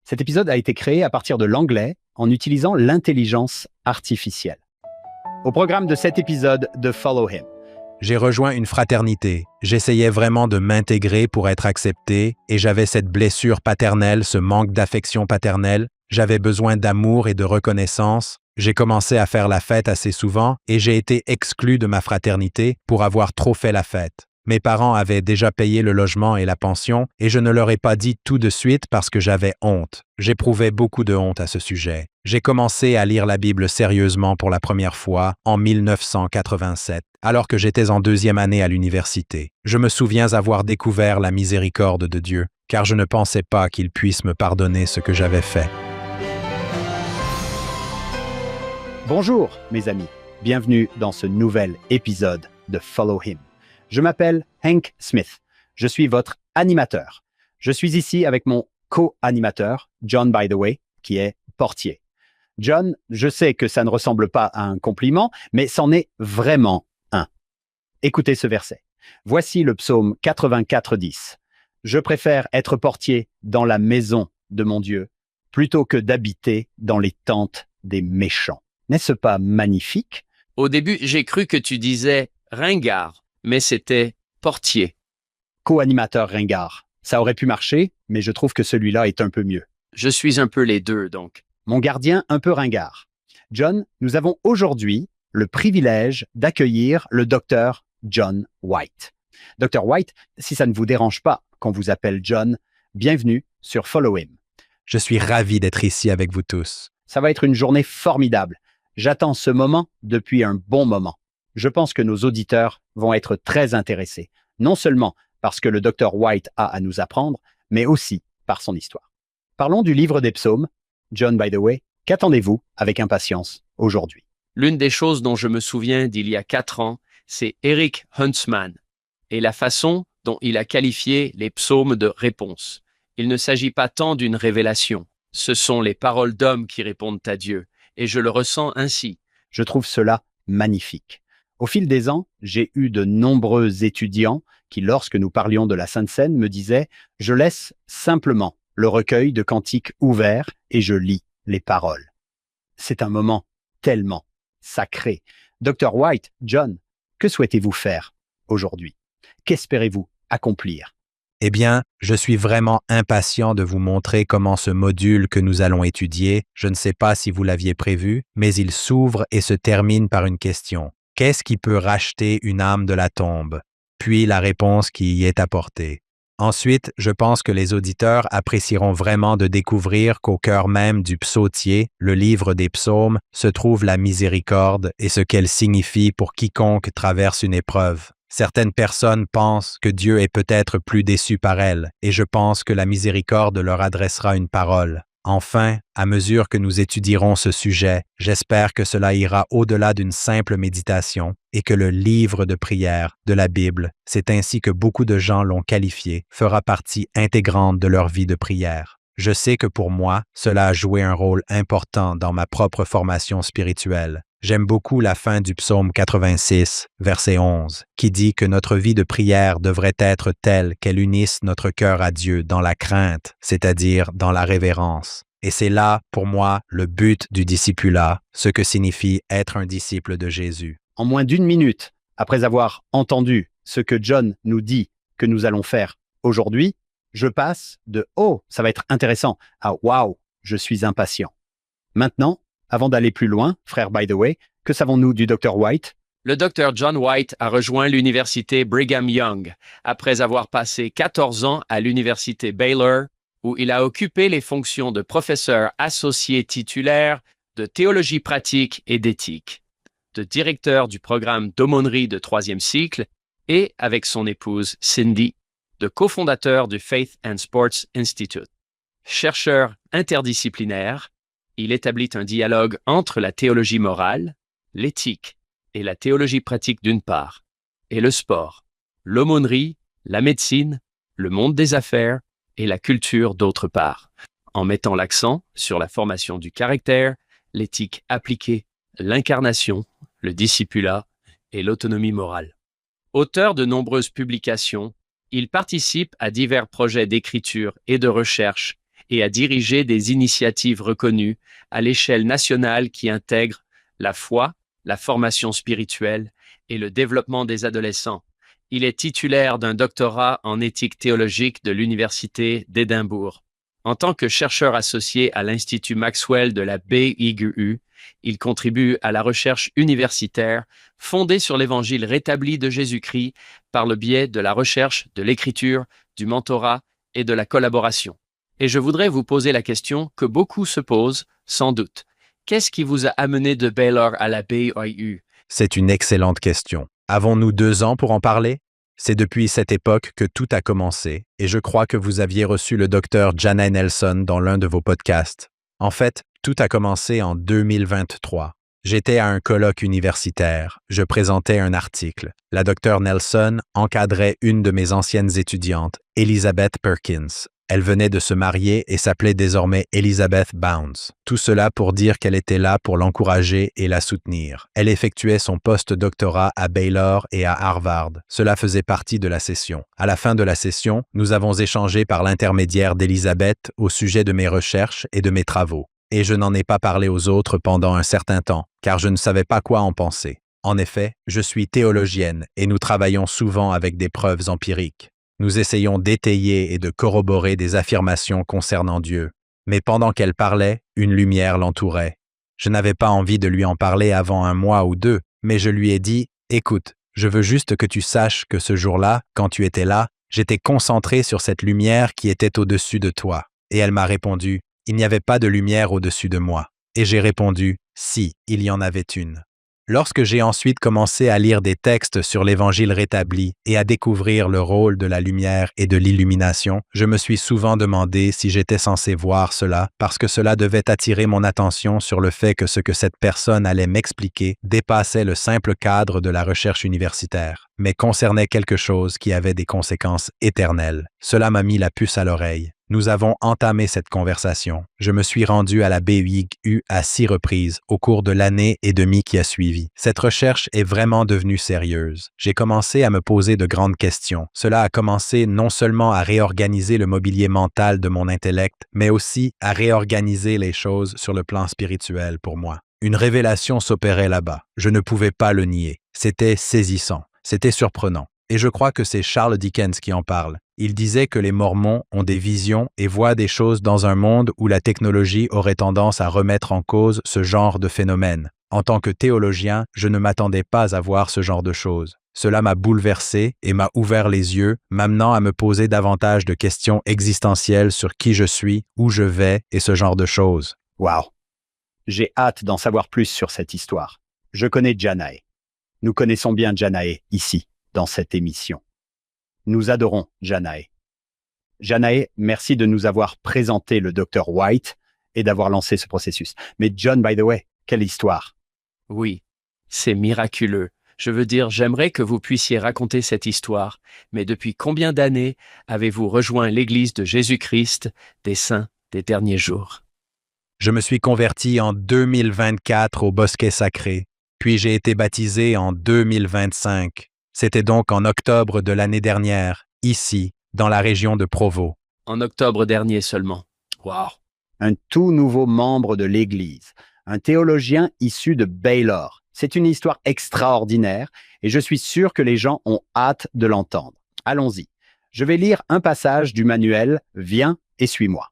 Cet épisode a été créé à partir de l'anglais en utilisant l'intelligence artificielle. Au programme de cet épisode de Follow Him. J'ai rejoint une fraternité. J'essayais vraiment de m'intégrer pour être accepté et j'avais cette blessure paternelle, ce manque d'affection paternelle. J'avais besoin d'amour et de reconnaissance. J'ai commencé à faire la fête assez souvent et j'ai été exclu de ma fraternité pour avoir trop fait la fête. Mes parents avaient déjà payé le logement et la pension et je ne leur ai pas dit tout de suite parce que j'avais honte. J'éprouvais beaucoup de honte à ce sujet. J'ai commencé à lire la Bible sérieusement pour la première fois en 1987, alors que j'étais en 2e année à l'université. Je me souviens avoir découvert la miséricorde de Dieu, car je ne pensais pas qu'il puisse me pardonner ce que j'avais fait. Bonjour mes amis, bienvenue dans ce nouvel épisode de Follow Him. Je m'appelle Hank Smith, je suis votre animateur. Je suis ici avec mon co-animateur, John by the way, qui est portier. John, je sais que ça ne ressemble pas à un compliment, mais c'en est vraiment un. Écoutez ce verset. Voici le psaume 84:10. Je préfère être portier dans la maison de mon Dieu, plutôt que d'habiter dans les tentes des méchants. N'est-ce pas magnifique? Au début, j'ai cru que tu disais ringard, mais c'était portier. Co-animateur ringard. Ça aurait pu marcher, mais je trouve que celui-là est un peu mieux. Je suis un peu les deux, donc. Mon gardien un peu ringard. John, nous avons aujourd'hui le privilège d'accueillir le docteur John White. Docteur White, si ça ne vous dérange pas qu'on vous appelle John, bienvenue sur Follow Him. Je suis ravi d'être ici avec vous tous. Ça va être une journée formidable. J'attends ce moment depuis un bon moment. Je pense que nos auditeurs vont être très intéressés, non seulement parce que le docteur White a à nous apprendre, mais aussi par son histoire. Parlons du livre des psaumes. John, by the way, qu'attendez-vous avec impatience aujourd'hui? L'une des choses dont je me souviens d'il y a 4 ans, c'est Eric Huntsman et la façon dont il a qualifié les psaumes de réponse. Il ne s'agit pas tant d'une révélation. Ce sont les paroles d'hommes qui répondent à Dieu, et je le ressens ainsi. Je trouve cela magnifique. Au fil des ans, j'ai eu de nombreux étudiants qui, lorsque nous parlions de la Sainte Seine, me disaient « Je laisse simplement le recueil de cantiques ouvert et je lis les paroles. » C'est un moment tellement sacré. Dr. White, John, que souhaitez-vous faire aujourd'hui? Qu'espérez-vous accomplir? Eh bien, je suis vraiment impatient de vous montrer comment ce module que nous allons étudier, je ne sais pas si vous l'aviez prévu, mais il s'ouvre et se termine par une question. Qu'est-ce qui peut racheter une âme de la tombe? Puis la réponse qui y est apportée. Ensuite, je pense que les auditeurs apprécieront vraiment de découvrir qu'au cœur même du psautier, le livre des psaumes, se trouve la miséricorde et ce qu'elle signifie pour quiconque traverse une épreuve. Certaines personnes pensent que Dieu est peut-être plus déçu par elles, et je pense que la miséricorde leur adressera une parole. Enfin, à mesure que nous étudierons ce sujet, j'espère que cela ira au-delà d'une simple méditation et que le livre de prière de la Bible, c'est ainsi que beaucoup de gens l'ont qualifié, fera partie intégrante de leur vie de prière. Je sais que pour moi, cela a joué un rôle important dans ma propre formation spirituelle. J'aime beaucoup la fin du psaume 86, verset 11, qui dit que notre vie de prière devrait être telle qu'elle unisse notre cœur à Dieu dans la crainte, c'est-à-dire dans la révérence. Et c'est là, pour moi, le but du discipulat, ce que signifie être un disciple de Jésus. En moins d'1 minute, après avoir entendu ce que John nous dit que nous allons faire aujourd'hui, je passe de « Oh, ça va être intéressant » à « Wow, je suis impatient ». Maintenant, avant d'aller plus loin, frère by the way, que savons-nous du Dr. White? Le Dr. John White a rejoint l'université Brigham Young après avoir passé 14 ans à l'université Baylor, où il a occupé les fonctions de professeur associé titulaire de théologie pratique et d'éthique, de directeur du programme d'aumônerie de 3e cycle et, avec son épouse Cindy, de cofondateur du Faith and Sports Institute. Chercheur interdisciplinaire, il établit un dialogue entre la théologie morale, l'éthique et la théologie pratique d'une part, et le sport, l'aumônerie, la médecine, le monde des affaires et la culture d'autre part, en mettant l'accent sur la formation du caractère, l'éthique appliquée, l'incarnation, le discipulat et l'autonomie morale. Auteur de nombreuses publications, il participe à divers projets d'écriture et de recherche et à diriger des initiatives reconnues à l'échelle nationale qui intègrent la foi, la formation spirituelle et le développement des adolescents. Il est titulaire d'un doctorat en éthique théologique de l'Université d'Édimbourg. En tant que chercheur associé à l'Institut Maxwell de la BYU, il contribue à la recherche universitaire fondée sur l'Évangile rétabli de Jésus-Christ par le biais de la recherche, de l'écriture, du mentorat et de la collaboration. Et je voudrais vous poser la question que beaucoup se posent, sans doute. Qu'est-ce qui vous a amené de Baylor à la BYU? C'est une excellente question. Avons-nous 2 ans pour en parler? C'est depuis cette époque que tout a commencé, et je crois que vous aviez reçu le docteur Jana Nelson dans l'un de vos podcasts. En fait, tout a commencé en 2023. J'étais à un colloque universitaire, je présentais un article. La docteure Nelson encadrait une de mes anciennes étudiantes, Elizabeth Perkins. Elle venait de se marier et s'appelait désormais Elizabeth Bounds. Tout cela pour dire qu'elle était là pour l'encourager et la soutenir. Elle effectuait son post-doctorat à Baylor et à Harvard. Cela faisait partie de la session. À la fin de la session, nous avons échangé par l'intermédiaire d'Elizabeth au sujet de mes recherches et de mes travaux. Et je n'en ai pas parlé aux autres pendant un certain temps, car je ne savais pas quoi en penser. En effet, je suis théologienne et nous travaillons souvent avec des preuves empiriques. Nous essayons d'étayer et de corroborer des affirmations concernant Dieu. Mais pendant qu'elle parlait, une lumière l'entourait. Je n'avais pas envie de lui en parler avant 1 mois ou 2, mais je lui ai dit « Écoute, je veux juste que tu saches que ce jour-là, quand tu étais là, j'étais concentré sur cette lumière qui était au-dessus de toi. » Et elle m'a répondu « Il n'y avait pas de lumière au-dessus de moi. » Et j'ai répondu « Si, il y en avait une. » Lorsque j'ai ensuite commencé à lire des textes sur l'Évangile rétabli et à découvrir le rôle de la lumière et de l'illumination, je me suis souvent demandé si j'étais censé voir cela parce que cela devait attirer mon attention sur le fait que ce que cette personne allait m'expliquer dépassait le simple cadre de la recherche universitaire, mais concernait quelque chose qui avait des conséquences éternelles. Cela m'a mis la puce à l'oreille. Nous avons entamé cette conversation. Je me suis rendu à la BYU à 6 reprises au cours de l'année et demie qui a suivi. Cette recherche est vraiment devenue sérieuse. J'ai commencé à me poser de grandes questions. Cela a commencé non seulement à réorganiser le mobilier mental de mon intellect, mais aussi à réorganiser les choses sur le plan spirituel pour moi. Une révélation s'opérait là-bas. Je ne pouvais pas le nier. C'était saisissant. C'était surprenant. Et je crois que c'est Charles Dickens qui en parle. Il disait que les Mormons ont des visions et voient des choses dans un monde où la technologie aurait tendance à remettre en cause ce genre de phénomène. En tant que théologien, je ne m'attendais pas à voir ce genre de choses. Cela m'a bouleversé et m'a ouvert les yeux, m'amenant à me poser davantage de questions existentielles sur qui je suis, où je vais et ce genre de choses. Wow. J'ai hâte d'en savoir plus sur cette histoire. Je connais Janae. Nous connaissons bien Janae ici, dans cette émission. Nous adorons Janae. Janae, merci de nous avoir présenté le Dr. White et d'avoir lancé ce processus. Mais John, by the way, quelle histoire! Oui, c'est miraculeux. Je veux dire, j'aimerais que vous puissiez raconter cette histoire, mais depuis combien d'années avez-vous rejoint l'Église de Jésus-Christ des Saints des derniers jours? Je me suis converti en 2024 au Bosquet Sacré, puis j'ai été baptisé en 2025. C'était donc en octobre de l'année dernière, ici, dans la région de Provo. En octobre dernier seulement. Wow! Un tout nouveau membre de l'Église, un théologien issu de Baylor. C'est une histoire extraordinaire et je suis sûr que les gens ont hâte de l'entendre. Allons-y. Je vais lire un passage du manuel « Viens et suis-moi ».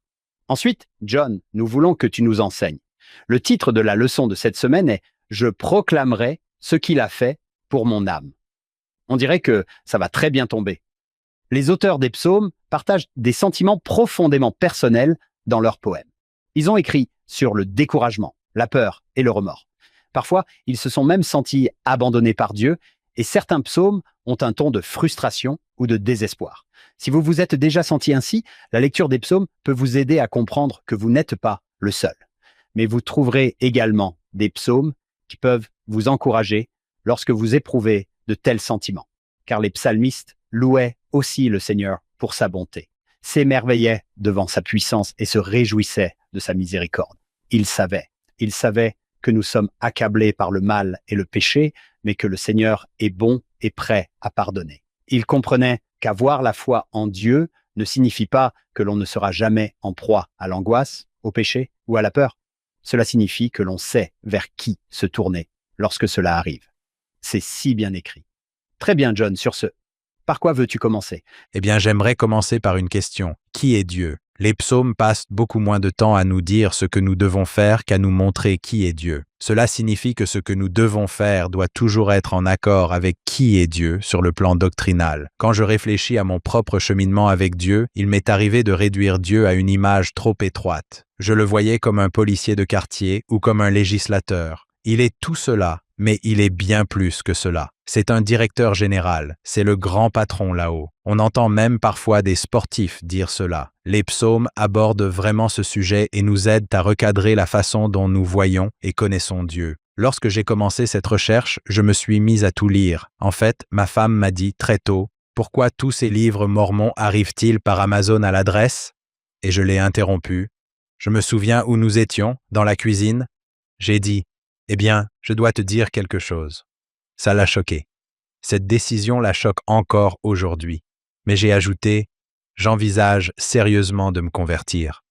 Ensuite, John, nous voulons que tu nous enseignes. Le titre de la leçon de cette semaine est « Je proclamerai ce qu'il a fait pour mon âme ». On dirait que ça va très bien tomber. Les auteurs des psaumes partagent des sentiments profondément personnels dans leurs poèmes. Ils ont écrit sur le découragement, la peur et le remords. Parfois, ils se sont même sentis abandonnés par Dieu et certains psaumes ont un ton de frustration ou de désespoir. Si vous vous êtes déjà senti ainsi, la lecture des psaumes peut vous aider à comprendre que vous n'êtes pas le seul. Mais vous trouverez également des psaumes qui peuvent vous encourager lorsque vous éprouvez de tels sentiments. Car les psalmistes louaient aussi le Seigneur pour sa bonté, s'émerveillaient devant sa puissance et se réjouissaient de sa miséricorde. Ils savaient que nous sommes accablés par le mal et le péché, mais que le Seigneur est bon et prêt à pardonner. Ils comprenaient qu'avoir la foi en Dieu ne signifie pas que l'on ne sera jamais en proie à l'angoisse, au péché ou à la peur. Cela signifie que l'on sait vers qui se tourner lorsque cela arrive. C'est si bien écrit. Très bien, John, sur ce. Par quoi veux-tu commencer? Eh bien, j'aimerais commencer par une question. Qui est Dieu? Les psaumes passent beaucoup moins de temps à nous dire ce que nous devons faire qu'à nous montrer qui est Dieu. Cela signifie que ce que nous devons faire doit toujours être en accord avec qui est Dieu sur le plan doctrinal. Quand je réfléchis à mon propre cheminement avec Dieu, il m'est arrivé de réduire Dieu à une image trop étroite. Je le voyais comme un policier de quartier ou comme un législateur. Il est tout cela, mais il est bien plus que cela. C'est un directeur général, c'est le grand patron là-haut. On entend même parfois des sportifs dire cela. Les psaumes abordent vraiment ce sujet et nous aident à recadrer la façon dont nous voyons et connaissons Dieu. Lorsque j'ai commencé cette recherche, je me suis mise à tout lire. En fait, ma femme m'a dit très tôt, « Pourquoi tous ces livres mormons arrivent-ils par Amazon à l'adresse ?» Et je l'ai interrompu. Je me souviens où nous étions, dans la cuisine. J'ai dit, « Eh bien, je dois te dire quelque chose. » Ça l'a choqué. Cette décision la choque encore aujourd'hui. Mais j'ai ajouté, j'envisage sérieusement de me convertir.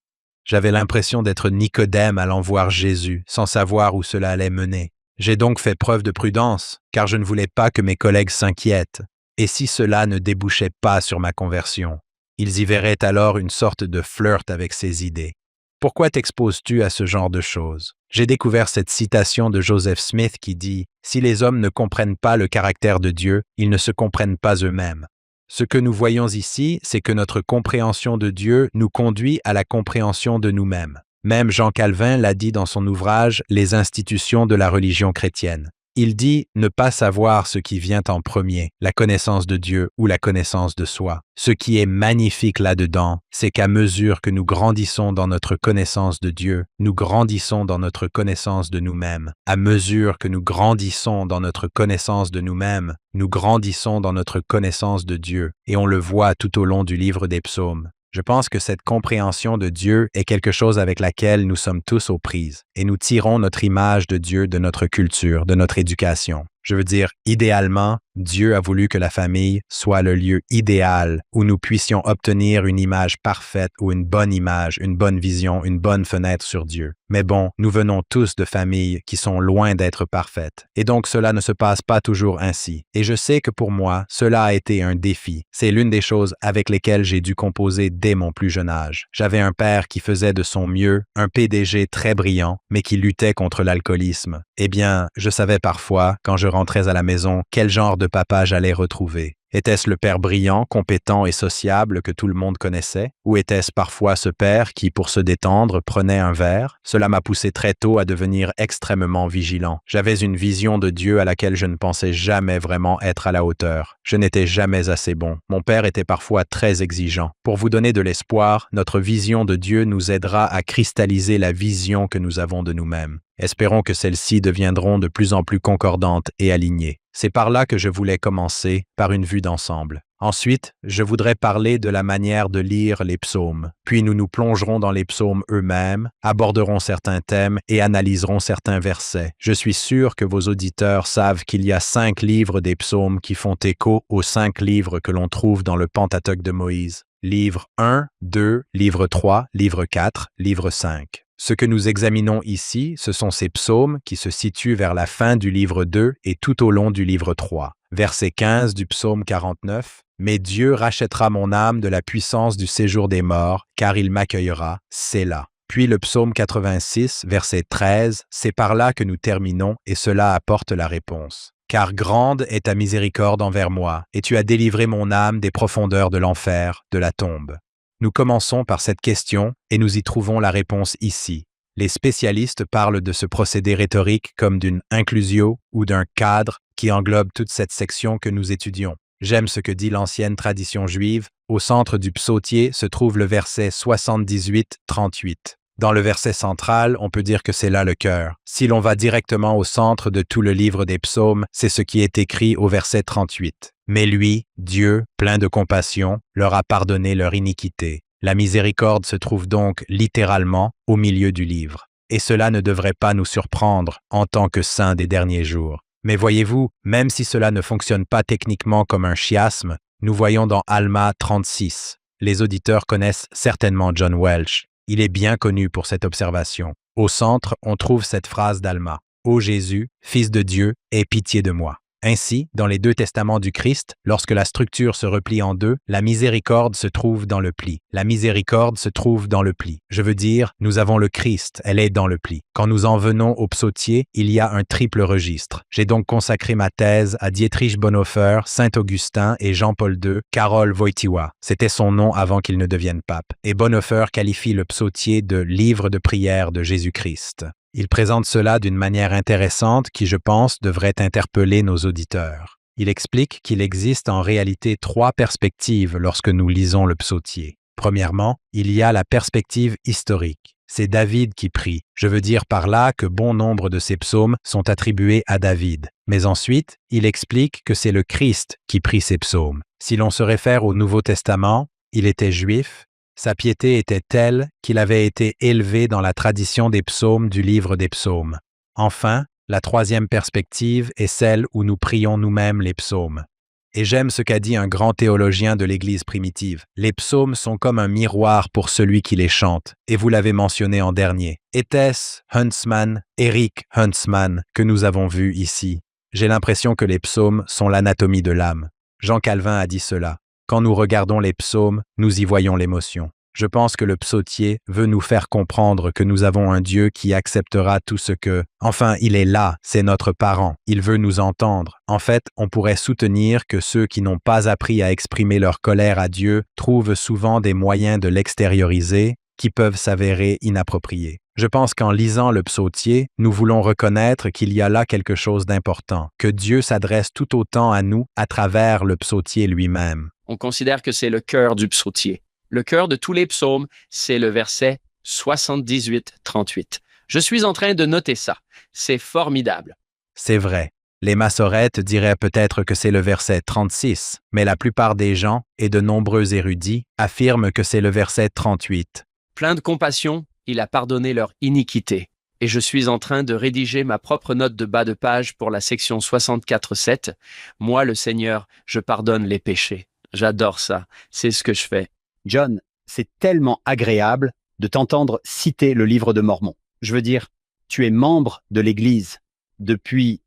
J'avais l'impression d'être Nicodème allant voir Jésus, sans savoir où cela allait mener. J'ai donc fait preuve de prudence, car je ne voulais pas que mes collègues s'inquiètent. Et si cela ne débouchait pas sur ma conversion? Ils y verraient alors une sorte de flirt avec ces idées. Pourquoi t'exposes-tu à ce genre de choses? J'ai découvert cette citation de Joseph Smith qui dit « Si les hommes ne comprennent pas le caractère de Dieu, ils ne se comprennent pas eux-mêmes. » Ce que nous voyons ici, c'est que notre compréhension de Dieu nous conduit à la compréhension de nous-mêmes. Même Jean Calvin l'a dit dans son ouvrage « Les institutions de la religion chrétienne ». Il dit ne pas savoir ce qui vient en premier, la connaissance de Dieu ou la connaissance de soi. Ce qui est magnifique là-dedans, c'est qu'à mesure que nous grandissons dans notre connaissance de Dieu, nous grandissons dans notre connaissance de nous-mêmes. À mesure que nous grandissons dans notre connaissance de nous-mêmes, nous grandissons dans notre connaissance de Dieu, et on le voit tout au long du livre des psaumes. Je pense que cette compréhension de Dieu est quelque chose avec laquelle nous sommes tous aux prises, et nous tirons notre image de Dieu de notre culture, de notre éducation. Je veux dire, idéalement, Dieu a voulu que la famille soit le lieu idéal où nous puissions obtenir une image parfaite ou une bonne image, une bonne vision, une bonne fenêtre sur Dieu. Mais bon, nous venons tous de familles qui sont loin d'être parfaites. Et donc cela ne se passe pas toujours ainsi. Et je sais que pour moi, cela a été un défi. C'est l'une des choses avec lesquelles j'ai dû composer dès mon plus jeune âge. J'avais un père qui faisait de son mieux, un PDG très brillant, mais qui luttait contre l'alcoolisme. Eh bien, je savais parfois, quand je rentrais à la maison, quel genre de papa j'allais retrouver. Était-ce le père brillant, compétent et sociable que tout le monde connaissait? Ou était-ce parfois ce père qui, pour se détendre, prenait un verre? Cela m'a poussé très tôt à devenir extrêmement vigilant. J'avais une vision de Dieu à laquelle je ne pensais jamais vraiment être à la hauteur. Je n'étais jamais assez bon. Mon père était parfois très exigeant. Pour vous donner de l'espoir, notre vision de Dieu nous aidera à cristalliser la vision que nous avons de nous-mêmes. Espérons que celles-ci deviendront de plus en plus concordantes et alignées. C'est par là que je voulais commencer, par une vue d'ensemble. Ensuite, je voudrais parler de la manière de lire les psaumes. Puis nous nous plongerons dans les psaumes eux-mêmes, aborderons certains thèmes et analyserons certains versets. Je suis sûr que vos auditeurs savent qu'il y a 5 livres des psaumes qui font écho aux 5 livres que l'on trouve dans le Pentateuque de Moïse. Livre 1, 2, livre 3, livre 4, livre 5. Ce que nous examinons ici, ce sont ces psaumes qui se situent vers la fin du livre 2 et tout au long du livre 3. Verset 15 du psaume 49. « Mais Dieu rachètera mon âme de la puissance du séjour des morts, car il m'accueillera, Sélah. » Puis le psaume 86, verset 13, c'est par là que nous terminons et cela apporte la réponse. « Car grande est ta miséricorde envers moi, et tu as délivré mon âme des profondeurs de l'enfer, de la tombe. » Nous commençons par cette question et nous y trouvons la réponse ici. Les spécialistes parlent de ce procédé rhétorique comme d'une inclusio ou d'un cadre qui englobe toute cette section que nous étudions. J'aime ce que dit l'ancienne tradition juive. Au centre du psautier se trouve le verset 78-38. Dans le verset central, on peut dire que c'est là le cœur. Si l'on va directement au centre de tout le livre des psaumes, c'est ce qui est écrit au verset 38. Mais lui, Dieu, plein de compassion, leur a pardonné leur iniquité. La miséricorde se trouve donc littéralement au milieu du livre. Et cela ne devrait pas nous surprendre en tant que saints des derniers jours. Mais voyez-vous, même si cela ne fonctionne pas techniquement comme un chiasme, nous voyons dans Alma 36. Les auditeurs connaissent certainement John Welch. Il est bien connu pour cette observation. Au centre, on trouve cette phrase d'Alma. « Ô Jésus, Fils de Dieu, aie pitié de moi ». Ainsi, dans les deux testaments du Christ, lorsque la structure se replie en deux, la miséricorde se trouve dans le pli. La miséricorde se trouve dans le pli. Je veux dire, nous avons le Christ, elle est dans le pli. Quand nous en venons au psautier, il y a un triple registre. J'ai donc consacré ma thèse à Dietrich Bonhoeffer, Saint-Augustin et Jean-Paul II, Karol Wojtyła. C'était son nom avant qu'il ne devienne pape. Et Bonhoeffer qualifie le psautier de « livre de prière de Jésus-Christ ». Il présente cela d'une manière intéressante qui, je pense, devrait interpeller nos auditeurs. Il explique qu'il existe en réalité trois perspectives lorsque nous lisons le psautier. Premièrement, il y a la perspective historique. C'est David qui prie. Je veux dire par là que bon nombre de ces psaumes sont attribués à David. Mais ensuite, il explique que c'est le Christ qui prie ces psaumes. Si l'on se réfère au Nouveau Testament, il était juif. Sa piété était telle qu'il avait été élevé dans la tradition des psaumes du livre des psaumes. Enfin, la troisième perspective est celle où nous prions nous-mêmes les psaumes. Et j'aime ce qu'a dit un grand théologien de l'Église primitive. Les psaumes sont comme un miroir pour celui qui les chante, et vous l'avez mentionné en dernier. Était-ce Huntsman, Eric Huntsman, que nous avons vu ici? J'ai l'impression que les psaumes sont l'anatomie de l'âme. Jean Calvin a dit cela. Quand nous regardons les psaumes, nous y voyons l'émotion. Je pense que le psautier veut nous faire comprendre que nous avons un Dieu qui acceptera tout ce que... Enfin, il est là, c'est notre parent, il veut nous entendre. En fait, on pourrait soutenir que ceux qui n'ont pas appris à exprimer leur colère à Dieu trouvent souvent des moyens de l'extérioriser qui peuvent s'avérer inappropriés. Je pense qu'en lisant le psautier, nous voulons reconnaître qu'il y a là quelque chose d'important, que Dieu s'adresse tout autant à nous à travers le psautier lui-même. On considère que c'est le cœur du psautier. Le cœur de tous les psaumes, c'est le verset 78-38. Je suis en train de noter ça. C'est formidable. C'est vrai. Les massorettes diraient peut-être que c'est le verset 36, mais la plupart des gens, et de nombreux érudits, affirment que c'est le verset 38. Plein de compassion, il a pardonné leur iniquité. Et je suis en train de rédiger ma propre note de bas de page pour la section 64-7. Moi, le Seigneur, je pardonne les péchés. J'adore ça. C'est ce que je fais. John, c'est tellement agréable de t'entendre citer le livre de Mormon. Je veux dire, tu es membre de l'Église depuis,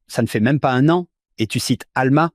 ça ne fait même pas un an, et tu cites Alma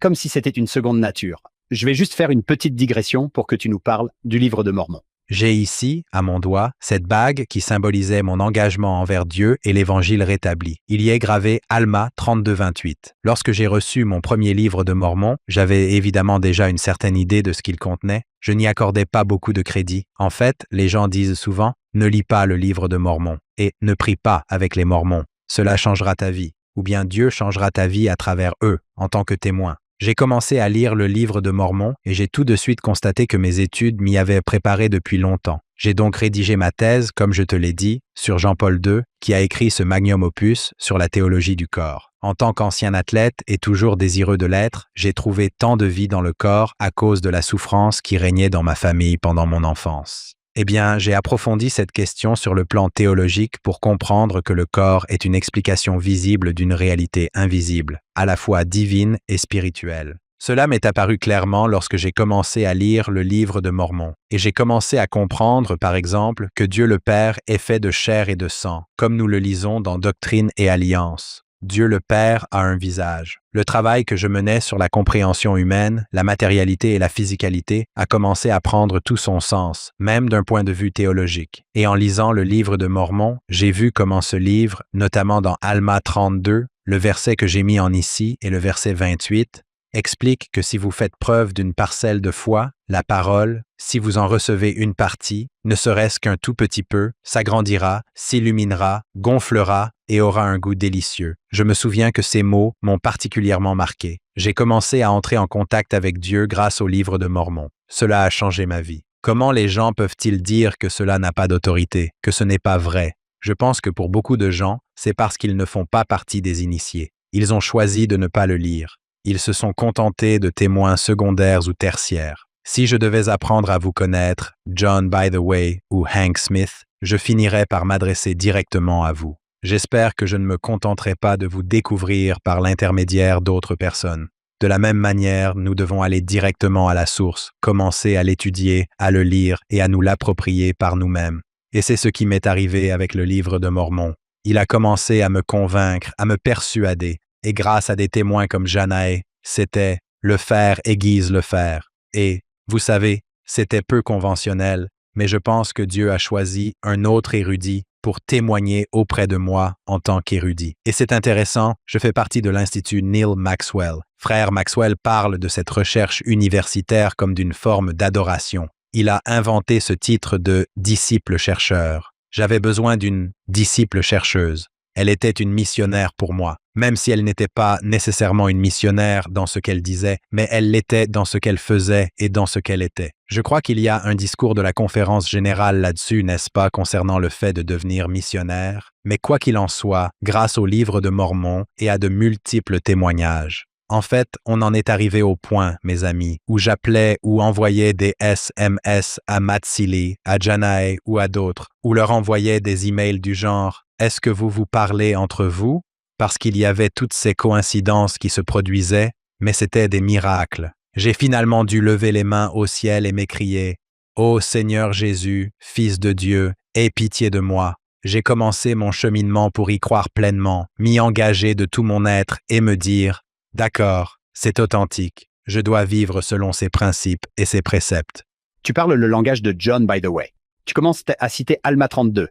comme si c'était une seconde nature. Je vais juste faire une petite digression pour que tu nous parles du livre de Mormon. J'ai ici, à mon doigt, cette bague qui symbolisait mon engagement envers Dieu et l'Évangile rétabli. Il y est gravé Alma 32-28. Lorsque j'ai reçu mon premier livre de Mormon, j'avais évidemment déjà une certaine idée de ce qu'il contenait. Je n'y accordais pas beaucoup de crédit. En fait, les gens disent souvent « ne lis pas le livre de Mormon » et « ne prie pas avec les Mormons. Cela changera ta vie. » Ou bien Dieu changera ta vie à travers eux, en tant que témoin. J'ai commencé à lire le livre de Mormon et j'ai tout de suite constaté que mes études m'y avaient préparé depuis longtemps. J'ai donc rédigé ma thèse, comme je te l'ai dit, sur Jean-Paul II, qui a écrit ce magnum opus sur la théologie du corps. En tant qu'ancien athlète et toujours désireux de l'être, j'ai trouvé tant de vie dans le corps à cause de la souffrance qui régnait dans ma famille pendant mon enfance. Eh bien, j'ai approfondi cette question sur le plan théologique pour comprendre que le corps est une explication visible d'une réalité invisible, à la fois divine et spirituelle. Cela m'est apparu clairement lorsque j'ai commencé à lire le livre de Mormon, et j'ai commencé à comprendre, par exemple, que Dieu le Père est fait de chair et de sang, comme nous le lisons dans Doctrine et Alliance. Dieu le Père a un visage. Le travail que je menais sur la compréhension humaine, la matérialité et la physicalité a commencé à prendre tout son sens, même d'un point de vue théologique. Et en lisant le livre de Mormon, j'ai vu comment ce livre, notamment dans Alma 32, le verset que j'ai mis en ici et le verset 28, explique que si vous faites preuve d'une parcelle de foi, la parole, si vous en recevez une partie, ne serait-ce qu'un tout petit peu, s'agrandira, s'illuminera, gonflera et aura un goût délicieux. Je me souviens que ces mots m'ont particulièrement marqué. J'ai commencé à entrer en contact avec Dieu grâce au livre de Mormon. Cela a changé ma vie. Comment les gens peuvent-ils dire que cela n'a pas d'autorité, que ce n'est pas vrai? Je pense que pour beaucoup de gens, c'est parce qu'ils ne font pas partie des initiés. Ils ont choisi de ne pas le lire. Ils se sont contentés de témoins secondaires ou tertiaires. Si je devais apprendre à vous connaître, John By the Way ou Hank Smith, je finirais par m'adresser directement à vous. J'espère que je ne me contenterai pas de vous découvrir par l'intermédiaire d'autres personnes. De la même manière, nous devons aller directement à la source, commencer à l'étudier, à le lire et à nous l'approprier par nous-mêmes. Et c'est ce qui m'est arrivé avec le livre de Mormon. Il a commencé à me convaincre, à me persuader, et grâce à des témoins comme Janae, c'était « le faire aiguise le faire ». Et, vous savez, c'était peu conventionnel, mais je pense que Dieu a choisi un autre érudit pour témoigner auprès de moi en tant qu'érudit. Et c'est intéressant, je fais partie de l'Institut Neil Maxwell. Frère Maxwell parle de cette recherche universitaire comme d'une forme d'adoration. Il a inventé ce titre de « disciple-chercheur ». J'avais besoin d'une disciple-chercheuse. Elle était une missionnaire pour moi, même si elle n'était pas nécessairement une missionnaire dans ce qu'elle disait, mais elle l'était dans ce qu'elle faisait et dans ce qu'elle était. Je crois qu'il y a un discours de la conférence générale là-dessus, n'est-ce pas, concernant le fait de devenir missionnaire? Mais quoi qu'il en soit, grâce au livre de Mormon et à de multiples témoignages, en fait, on en est arrivé au point, mes amis, où j'appelais ou envoyais des SMS à Matsili, à Janae ou à d'autres, ou leur envoyais des emails du genre « Est-ce que vous vous parlez entre vous ?» parce qu'il y avait toutes ces coïncidences qui se produisaient, mais c'était des miracles. J'ai finalement dû lever les mains au ciel et m'écrier « Ô Seigneur Jésus, Fils de Dieu, aie pitié de moi !» J'ai commencé mon cheminement pour y croire pleinement, m'y engager de tout mon être et me dire « D'accord, c'est authentique. Je dois vivre selon ses principes et ses préceptes. » Tu parles le langage de John, by the way. Tu commences à citer Alma 32.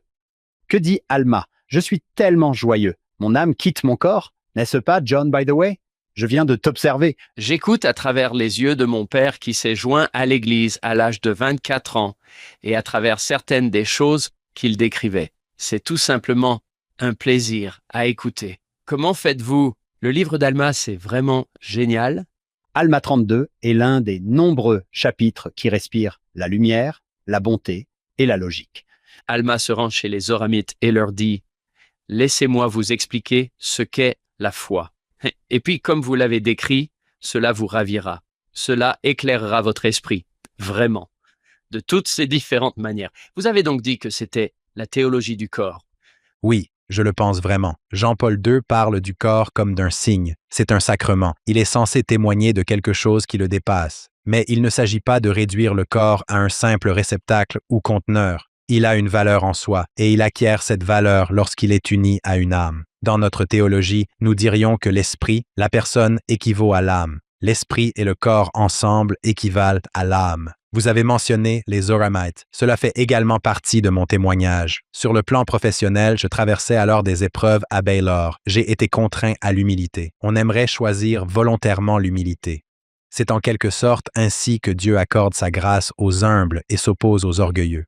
Que dit Alma? Je suis tellement joyeux. Mon âme quitte mon corps. N'est-ce pas, John, by the way? Je viens de t'observer. J'écoute à travers les yeux de mon père qui s'est joint à l'Église à l'âge de 24 ans et à travers certaines des choses qu'il décrivait. C'est tout simplement un plaisir à écouter. Comment faites-vous? Le livre d'Alma, c'est vraiment génial. Alma 32 est l'un des nombreux chapitres qui respirent la lumière, la bonté et la logique. Alma se rend chez les Zoramites et leur dit « Laissez-moi vous expliquer ce qu'est la foi. Et puis, comme vous l'avez décrit, cela vous ravira. Cela éclairera votre esprit, vraiment, de toutes ces différentes manières. » Vous avez donc dit que c'était la théologie du corps. Oui, je le pense vraiment. Jean-Paul II parle du corps comme d'un signe. C'est un sacrement. Il est censé témoigner de quelque chose qui le dépasse. Mais il ne s'agit pas de réduire le corps à un simple réceptacle ou conteneur. Il a une valeur en soi, et il acquiert cette valeur lorsqu'il est uni à une âme. Dans notre théologie, nous dirions que l'esprit, la personne, équivaut à l'âme. L'esprit et le corps ensemble équivalent à l'âme. Vous avez mentionné les Zoramites. Cela fait également partie de mon témoignage. Sur le plan professionnel, je traversais alors des épreuves à Baylor. J'ai été contraint à l'humilité. On aimerait choisir volontairement l'humilité. C'est en quelque sorte ainsi que Dieu accorde sa grâce aux humbles et s'oppose aux orgueilleux.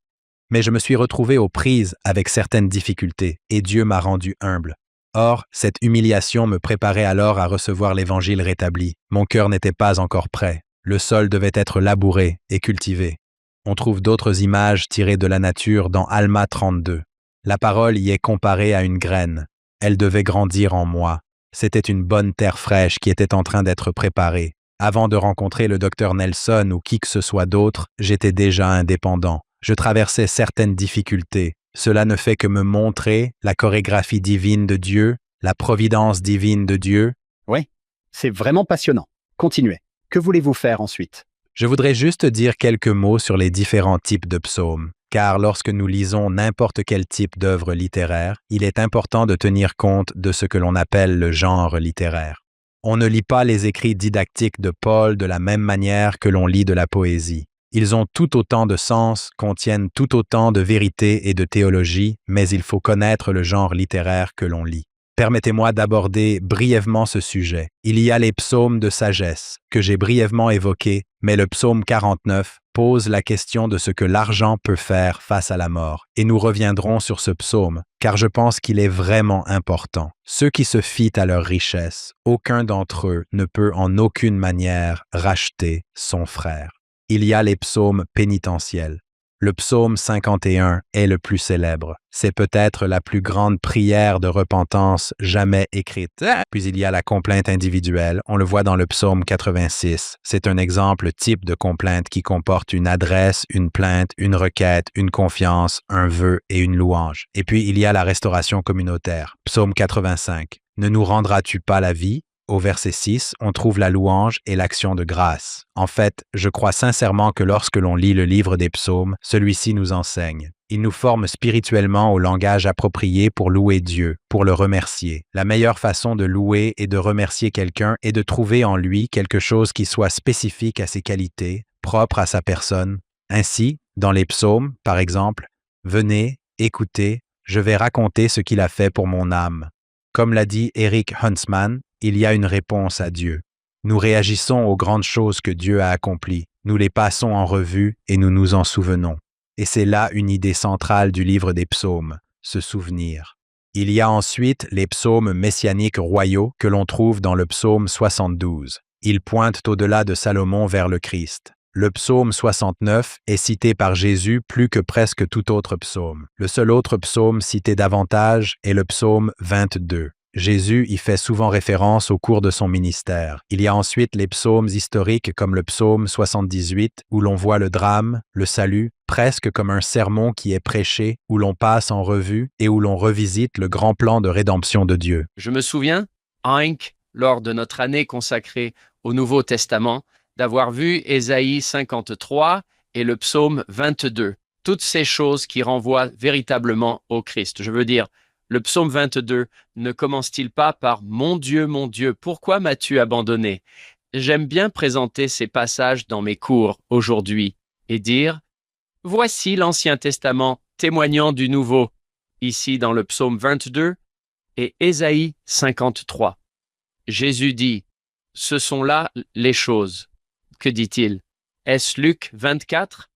Mais je me suis retrouvé aux prises avec certaines difficultés, et Dieu m'a rendu humble. Or, cette humiliation me préparait alors à recevoir l'Évangile rétabli. Mon cœur n'était pas encore prêt. Le sol devait être labouré et cultivé. On trouve d'autres images tirées de la nature dans Alma 32. La parole y est comparée à une graine. Elle devait grandir en moi. C'était une bonne terre fraîche qui était en train d'être préparée. Avant de rencontrer le docteur Nelson ou qui que ce soit d'autre, j'étais déjà indépendant. Je traversais certaines difficultés. Cela ne fait que me montrer la chorégraphie divine de Dieu, la providence divine de Dieu. Oui, c'est vraiment passionnant. Continuez. Que voulez-vous faire ensuite? Je voudrais juste dire quelques mots sur les différents types de psaumes, car lorsque nous lisons n'importe quel type d'œuvre littéraire, il est important de tenir compte de ce que l'on appelle le genre littéraire. On ne lit pas les écrits didactiques de Paul de la même manière que l'on lit de la poésie. Ils ont tout autant de sens, contiennent tout autant de vérité et de théologie, mais il faut connaître le genre littéraire que l'on lit. Permettez-moi d'aborder brièvement ce sujet. Il y a les psaumes de sagesse, que j'ai brièvement évoqués, mais le psaume 49 pose la question de ce que l'argent peut faire face à la mort, et nous reviendrons sur ce psaume, car je pense qu'il est vraiment important. Ceux qui se fient à leur richesse, aucun d'entre eux ne peut en aucune manière racheter son frère. Il y a les psaumes pénitentiels. Le psaume 51 est le plus célèbre. C'est peut-être la plus grande prière de repentance jamais écrite. Puis il y a la complainte individuelle. On le voit dans le psaume 86. C'est un exemple type de complainte qui comporte une adresse, une plainte, une requête, une confiance, un vœu et une louange. Et puis il y a la restauration communautaire. Psaume 85. Ne nous rendras-tu pas la vie? Au verset 6, on trouve la louange et l'action de grâce. En fait, je crois sincèrement que lorsque l'on lit le livre des psaumes, celui-ci nous enseigne. Il nous forme spirituellement au langage approprié pour louer Dieu, pour le remercier. La meilleure façon de louer et de remercier quelqu'un est de trouver en lui quelque chose qui soit spécifique à ses qualités, propre à sa personne. Ainsi, dans les psaumes, par exemple, « Venez, écoutez, je vais raconter ce qu'il a fait pour mon âme ». Comme l'a dit Eric Huntsman, il y a une réponse à Dieu. Nous réagissons aux grandes choses que Dieu a accomplies, nous les passons en revue et nous nous en souvenons. Et c'est là une idée centrale du livre des psaumes, se souvenir. Il y a ensuite les psaumes messianiques royaux que l'on trouve dans le psaume 72. Ils pointent au-delà de Salomon vers le Christ. Le psaume 69 est cité par Jésus plus que presque tout autre psaume. Le seul autre psaume cité davantage est le psaume 22. Jésus y fait souvent référence au cours de son ministère. Il y a ensuite les psaumes historiques comme le psaume 78, où l'on voit le drame, le salut, presque comme un sermon qui est prêché, où l'on passe en revue et où l'on revisite le grand plan de rédemption de Dieu. Je me souviens, Hank, lors de notre année consacrée au Nouveau Testament, d'avoir vu Ésaïe 53 et le psaume 22. Toutes ces choses qui renvoient véritablement au Christ. Je veux dire, le psaume 22 ne commence-t-il pas par « Mon Dieu, pourquoi m'as-tu abandonné ?» J'aime bien présenter ces passages dans mes cours aujourd'hui et dire « Voici l'Ancien Testament témoignant du Nouveau », ici dans le psaume 22 et Ésaïe 53. Jésus dit « Ce sont là les choses ». Que dit-il? Est-ce Luc 24?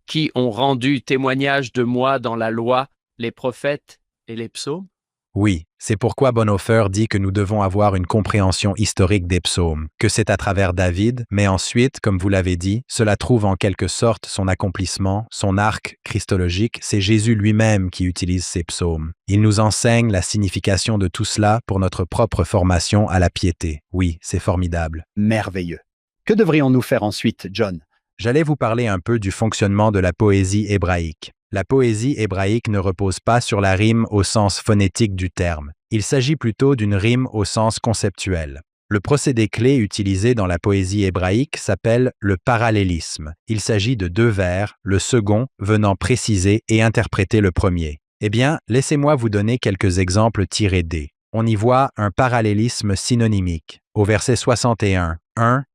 Qui ont rendu témoignage de moi dans la loi, les prophètes et les psaumes? Oui, c'est pourquoi Bonhoeffer dit que nous devons avoir une compréhension historique des psaumes, que c'est à travers David, mais ensuite, comme vous l'avez dit, cela trouve en quelque sorte son accomplissement, son arc christologique, c'est Jésus lui-même qui utilise ces psaumes. Il nous enseigne la signification de tout cela pour notre propre formation à la piété. Oui, c'est formidable. Merveilleux. Que devrions-nous faire ensuite, John? J'allais vous parler un peu du fonctionnement de la poésie hébraïque. La poésie hébraïque ne repose pas sur la rime au sens phonétique du terme. Il s'agit plutôt d'une rime au sens conceptuel. Le procédé clé utilisé dans la poésie hébraïque s'appelle le parallélisme. Il s'agit de deux vers, le second venant préciser et interpréter le premier. Eh bien, laissez-moi vous donner quelques exemples tirés des. On y voit un parallélisme synonymique. Au verset 61,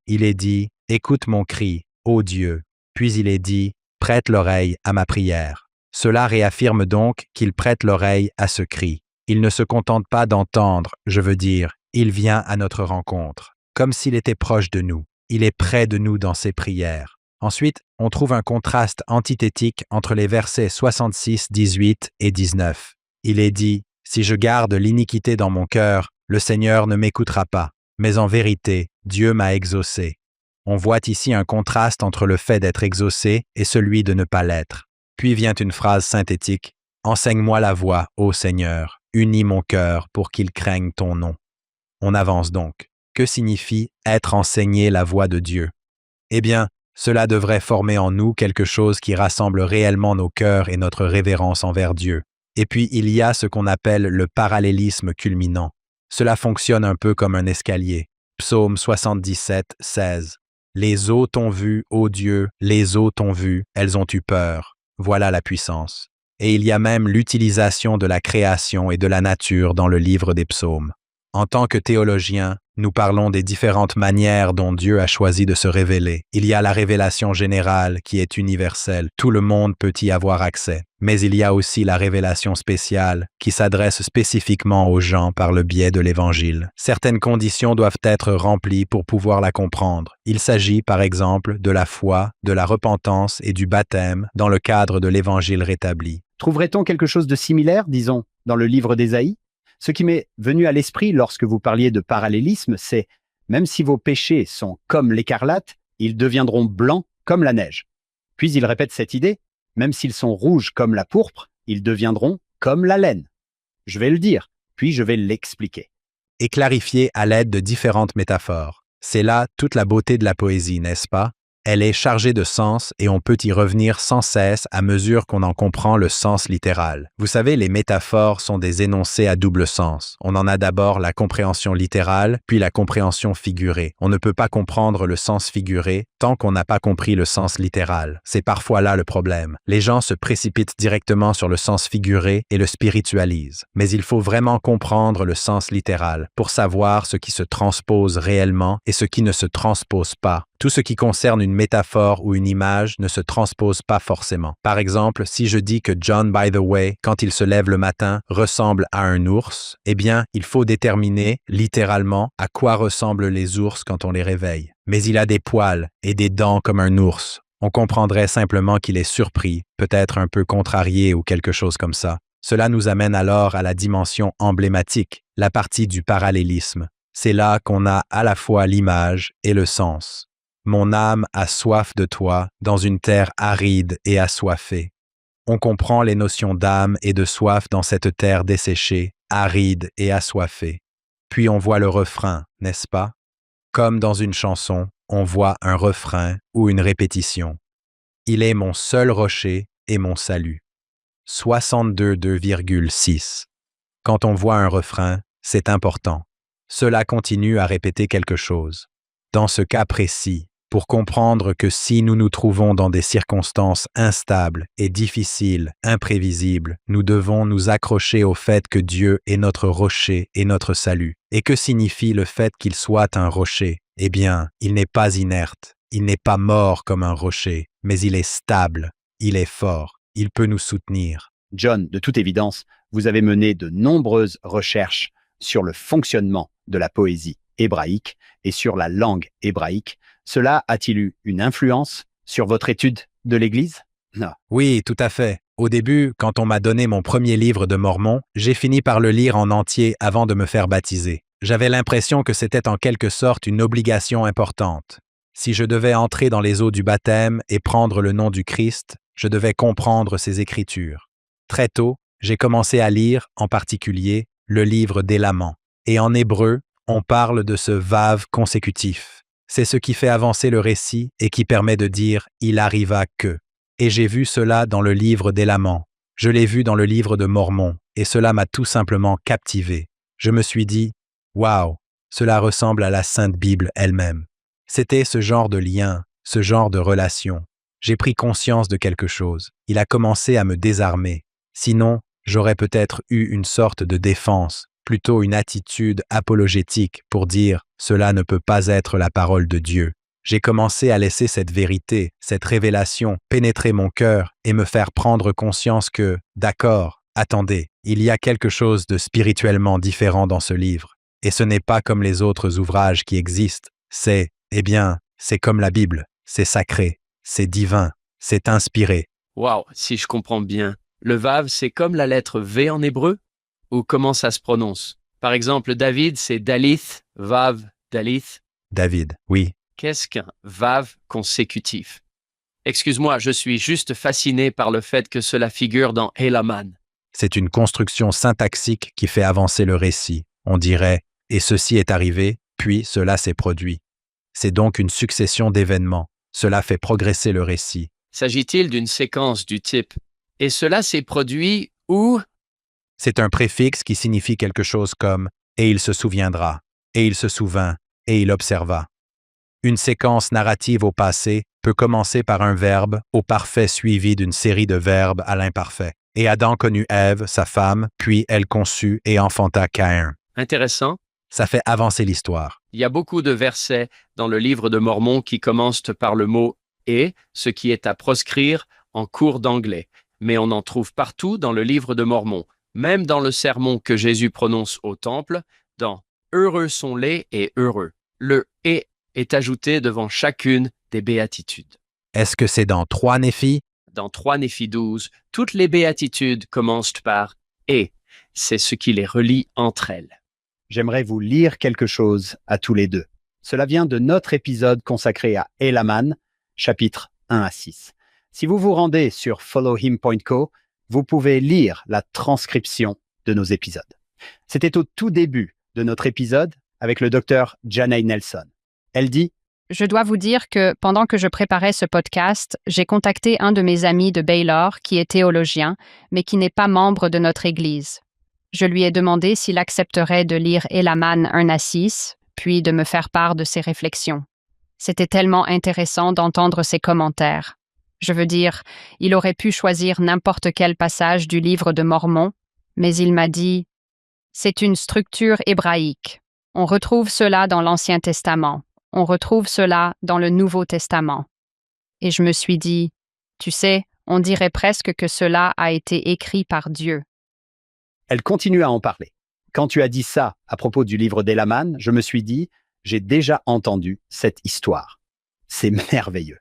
il est dit « Écoute mon cri, ô Dieu ». Puis il est dit « Prête l'oreille à ma prière ». Cela réaffirme donc qu'il prête l'oreille à ce cri. Il ne se contente pas d'entendre, je veux dire, il vient à notre rencontre, comme s'il était proche de nous. Il est près de nous dans ses prières. Ensuite, on trouve un contraste antithétique entre les versets 66, 18 et 19. Il est dit « Si je garde l'iniquité dans mon cœur, le Seigneur ne m'écoutera pas. Mais en vérité, Dieu m'a exaucé. » On voit ici un contraste entre le fait d'être exaucé et celui de ne pas l'être. Puis vient une phrase synthétique « Enseigne-moi la voie, ô Seigneur, unis mon cœur pour qu'il craigne ton nom. » On avance donc. Que signifie être enseigné la voie de Dieu? Eh bien, cela devrait former en nous quelque chose qui rassemble réellement nos cœurs et notre révérence envers Dieu. Et puis il y a ce qu'on appelle le parallélisme culminant. Cela fonctionne un peu comme un escalier. Psaume 77, 16. Les eaux t'ont vu, ô Dieu, les eaux t'ont vu, elles ont eu peur. Voilà la puissance. Et il y a même l'utilisation de la création et de la nature dans le livre des psaumes. En tant que théologiens, nous parlons des différentes manières dont Dieu a choisi de se révéler. Il y a la révélation générale qui est universelle, tout le monde peut y avoir accès. Mais il y a aussi la révélation spéciale qui s'adresse spécifiquement aux gens par le biais de l'Évangile. Certaines conditions doivent être remplies pour pouvoir la comprendre. Il s'agit par exemple de la foi, de la repentance et du baptême dans le cadre de l'Évangile rétabli. Trouverait-on quelque chose de similaire, disons, dans le livre d'Ésaïe? Ce qui m'est venu à l'esprit lorsque vous parliez de parallélisme, c'est « Même si vos péchés sont comme l'écarlate, ils deviendront blancs comme la neige. » Puis il répète cette idée « Même s'ils sont rouges comme la pourpre, ils deviendront comme la laine. » Je vais le dire, puis je vais l'expliquer. Et clarifier à l'aide de différentes métaphores. C'est là toute la beauté de la poésie, n'est-ce pas? Elle est chargée de sens et on peut y revenir sans cesse à mesure qu'on en comprend le sens littéral. Vous savez, les métaphores sont des énoncés à double sens. On en a d'abord la compréhension littérale, puis la compréhension figurée. On ne peut pas comprendre le sens figuré tant qu'on n'a pas compris le sens littéral. C'est parfois là le problème. Les gens se précipitent directement sur le sens figuré et le spiritualisent. Mais il faut vraiment comprendre le sens littéral pour savoir ce qui se transpose réellement et ce qui ne se transpose pas. Tout ce qui concerne une métaphore ou une image ne se transpose pas forcément. Par exemple, si je dis que John By the Way, quand il se lève le matin, ressemble à un ours, eh bien, il faut déterminer, littéralement, à quoi ressemblent les ours quand on les réveille. Mais il a des poils et des dents comme un ours. On comprendrait simplement qu'il est surpris, peut-être un peu contrarié ou quelque chose comme ça. Cela nous amène alors à la dimension emblématique, la partie du parallélisme. C'est là qu'on a à la fois l'image et le sens. Mon âme a soif de toi dans une terre aride et assoiffée. On comprend les notions d'âme et de soif dans cette terre desséchée, aride et assoiffée. Puis on voit le refrain, n'est-ce pas? Comme dans une chanson, on voit un refrain ou une répétition. Il est mon seul rocher et mon salut. 62,2,6. Quand on voit un refrain, c'est important. Cela continue à répéter quelque chose. Dans ce cas précis, pour comprendre que si nous nous trouvons dans des circonstances instables et difficiles, imprévisibles, nous devons nous accrocher au fait que Dieu est notre rocher et notre salut. Et que signifie le fait qu'il soit un rocher? Eh bien, il n'est pas inerte, il n'est pas mort comme un rocher, mais il est stable, il est fort, il peut nous soutenir. John, de toute évidence, vous avez mené de nombreuses recherches sur le fonctionnement de la poésie hébraïque et sur la langue hébraïque. Cela a-t-il eu une influence sur votre étude de l'Église? Non. Oui, tout à fait. Au début, quand on m'a donné mon premier livre de Mormon, j'ai fini par le lire en entier avant de me faire baptiser. J'avais l'impression que c'était en quelque sorte une obligation importante. Si je devais entrer dans les eaux du baptême et prendre le nom du Christ, je devais comprendre ses Écritures. Très tôt, j'ai commencé à lire, en particulier, le livre des Laments. Et en hébreu, on parle de ce vav consécutif. C'est ce qui fait avancer le récit et qui permet de dire « il arriva que ». Et j'ai vu cela dans le livre des Laments. Je l'ai vu dans le livre de Mormon, et cela m'a tout simplement captivé. Je me suis dit « Waouh, cela ressemble à la Sainte Bible elle-même ». C'était ce genre de lien, ce genre de relation. J'ai pris conscience de quelque chose. Il a commencé à me désarmer. Sinon, j'aurais peut-être eu une sorte de défense, plutôt une attitude apologétique pour dire « cela ne peut pas être la parole de Dieu ». J'ai commencé à laisser cette vérité, cette révélation pénétrer mon cœur et me faire prendre conscience que, d'accord, attendez, il y a quelque chose de spirituellement différent dans ce livre. Et ce n'est pas comme les autres ouvrages qui existent. C'est comme la Bible. C'est sacré, c'est divin, c'est inspiré. Waouh, si je comprends bien. Le vav, c'est comme la lettre V en hébreu? Ou comment ça se prononce? Par exemple, David, c'est Dalith, vav, Dalith. David, oui. Qu'est-ce qu'un vav consécutif? Excuse-moi, je suis juste fasciné par le fait que cela figure dans Helaman. C'est une construction syntaxique qui fait avancer le récit. On dirait « et ceci est arrivé, puis cela s'est produit ». C'est donc une succession d'événements. Cela fait progresser le récit. S'agit-il d'une séquence du type « et cela s'est produit où ?» C'est un préfixe qui signifie quelque chose comme « et il se souviendra »,« et il se souvint »,« et il observa ». Une séquence narrative au passé peut commencer par un verbe au parfait suivi d'une série de verbes à l'imparfait. Et Adam connut Ève, sa femme, puis elle conçut et enfanta Caïn. Intéressant. Ça fait avancer l'histoire. Il y a beaucoup de versets dans le livre de Mormon qui commencent par le mot « et », ce qui est à proscrire en cours d'anglais. Mais on en trouve partout dans le livre de Mormon, même dans le sermon que Jésus prononce au temple, dans « Heureux sont les et heureux ». Le « et » est ajouté devant chacune des béatitudes. Est-ce que c'est dans 3 Néphi? Dans 3 Néphi 12, toutes les béatitudes commencent par « et ». C'est ce qui les relie entre elles. J'aimerais vous lire quelque chose à tous les deux. Cela vient de notre épisode consacré à Helaman, chapitres 1 à 6. Si vous vous rendez sur followhim.co, vous pouvez lire la transcription de nos épisodes. C'était au tout début de notre épisode avec le docteur Janay Nelson. Elle dit Je dois vous dire que pendant que je préparais ce podcast, j'ai contacté un de mes amis de Baylor qui est théologien, mais qui n'est pas membre de notre Église. Je lui ai demandé s'il accepterait de lire Elaman 1 à 6, puis de me faire part de ses réflexions. C'était tellement intéressant d'entendre ses commentaires. Je veux dire, il aurait pu choisir n'importe quel passage du livre de Mormon, mais il m'a dit « C'est une structure hébraïque. On retrouve cela dans l'Ancien Testament. On retrouve cela dans le Nouveau Testament. » Et je me suis dit « Tu sais, on dirait presque que cela a été écrit par Dieu. » Elle continue à en parler. Quand tu as dit ça à propos du livre d'Elaman, je me suis dit, j'ai déjà entendu cette histoire. C'est merveilleux.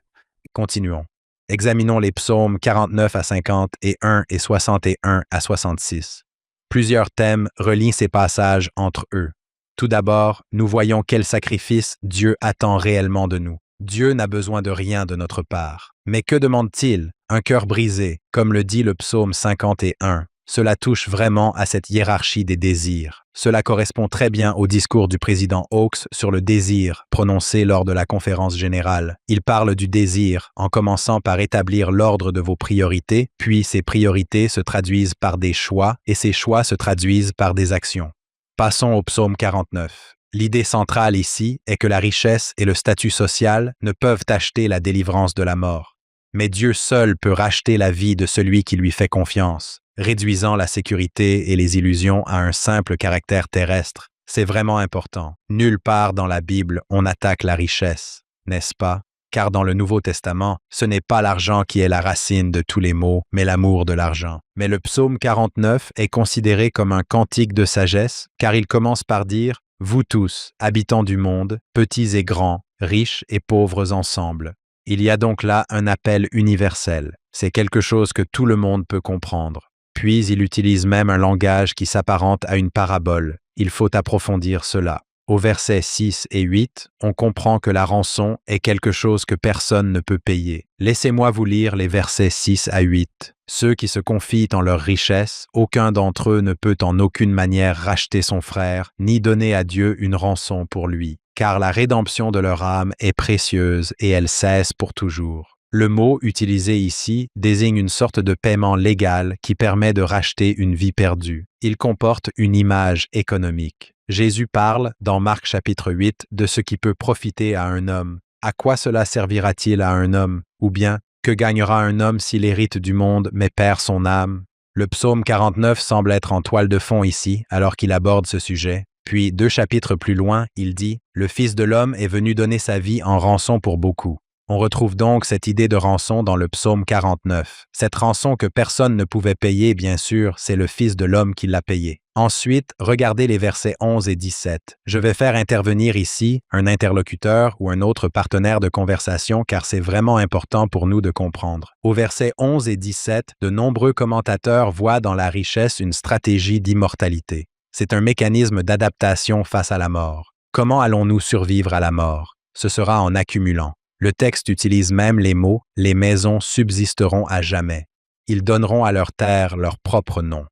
Continuons. Examinons les psaumes 49 à 50 et 1 et 61 à 66. Plusieurs thèmes relient ces passages entre eux. Tout d'abord, nous voyons quel sacrifice Dieu attend réellement de nous. Dieu n'a besoin de rien de notre part. Mais que demande-t-il? Un cœur brisé, comme le dit le psaume 51. Cela touche vraiment à cette hiérarchie des désirs. Cela correspond très bien au discours du président Oaks sur le désir prononcé lors de la conférence générale. Il parle du désir en commençant par établir l'ordre de vos priorités, puis ces priorités se traduisent par des choix et ces choix se traduisent par des actions. Passons au psaume 49. L'idée centrale ici est que la richesse et le statut social ne peuvent acheter la délivrance de la mort. Mais Dieu seul peut racheter la vie de celui qui lui fait confiance, réduisant la sécurité et les illusions à un simple caractère terrestre. C'est vraiment important. Nulle part dans la Bible on attaque la richesse, n'est-ce pas? Car dans le Nouveau Testament, ce n'est pas l'argent qui est la racine de tous les maux, mais l'amour de l'argent. Mais le psaume 49 est considéré comme un cantique de sagesse, car il commence par dire « Vous tous, habitants du monde, petits et grands, riches et pauvres ensemble. » Il y a donc là un appel universel. C'est quelque chose que tout le monde peut comprendre. Puis il utilise même un langage qui s'apparente à une parabole. Il faut approfondir cela. Au verset 6 et 8, on comprend que la rançon est quelque chose que personne ne peut payer. Laissez-moi vous lire les versets 6 à 8. Ceux qui se confient en leur richesse, aucun d'entre eux ne peut en aucune manière racheter son frère, ni donner à Dieu une rançon pour lui, car la rédemption de leur âme est précieuse et elle cesse pour toujours. Le mot utilisé ici désigne une sorte de paiement légal qui permet de racheter une vie perdue. Il comporte une image économique. Jésus parle, dans Marc chapitre 8, de ce qui peut profiter à un homme. À quoi cela servira-t-il à un homme? Ou bien, que gagnera un homme s'il hérite du monde mais perd son âme? Le psaume 49 semble être en toile de fond ici, alors qu'il aborde ce sujet. Puis, 2 chapitres plus loin, il dit « Le Fils de l'homme est venu donner sa vie en rançon pour beaucoup ». On retrouve donc cette idée de rançon dans le psaume 49. Cette rançon que personne ne pouvait payer, bien sûr, c'est le Fils de l'homme qui l'a payée. Ensuite, regardez les versets 11 et 17. Je vais faire intervenir ici un interlocuteur ou un autre partenaire de conversation car c'est vraiment important pour nous de comprendre. Au verset 11 et 17, de nombreux commentateurs voient dans la richesse une stratégie d'immortalité. C'est un mécanisme d'adaptation face à la mort. Comment allons-nous survivre à la mort? Ce sera en accumulant. Le texte utilise même les mots « les maisons subsisteront à jamais ». Ils donneront à leur terre leur propre nom.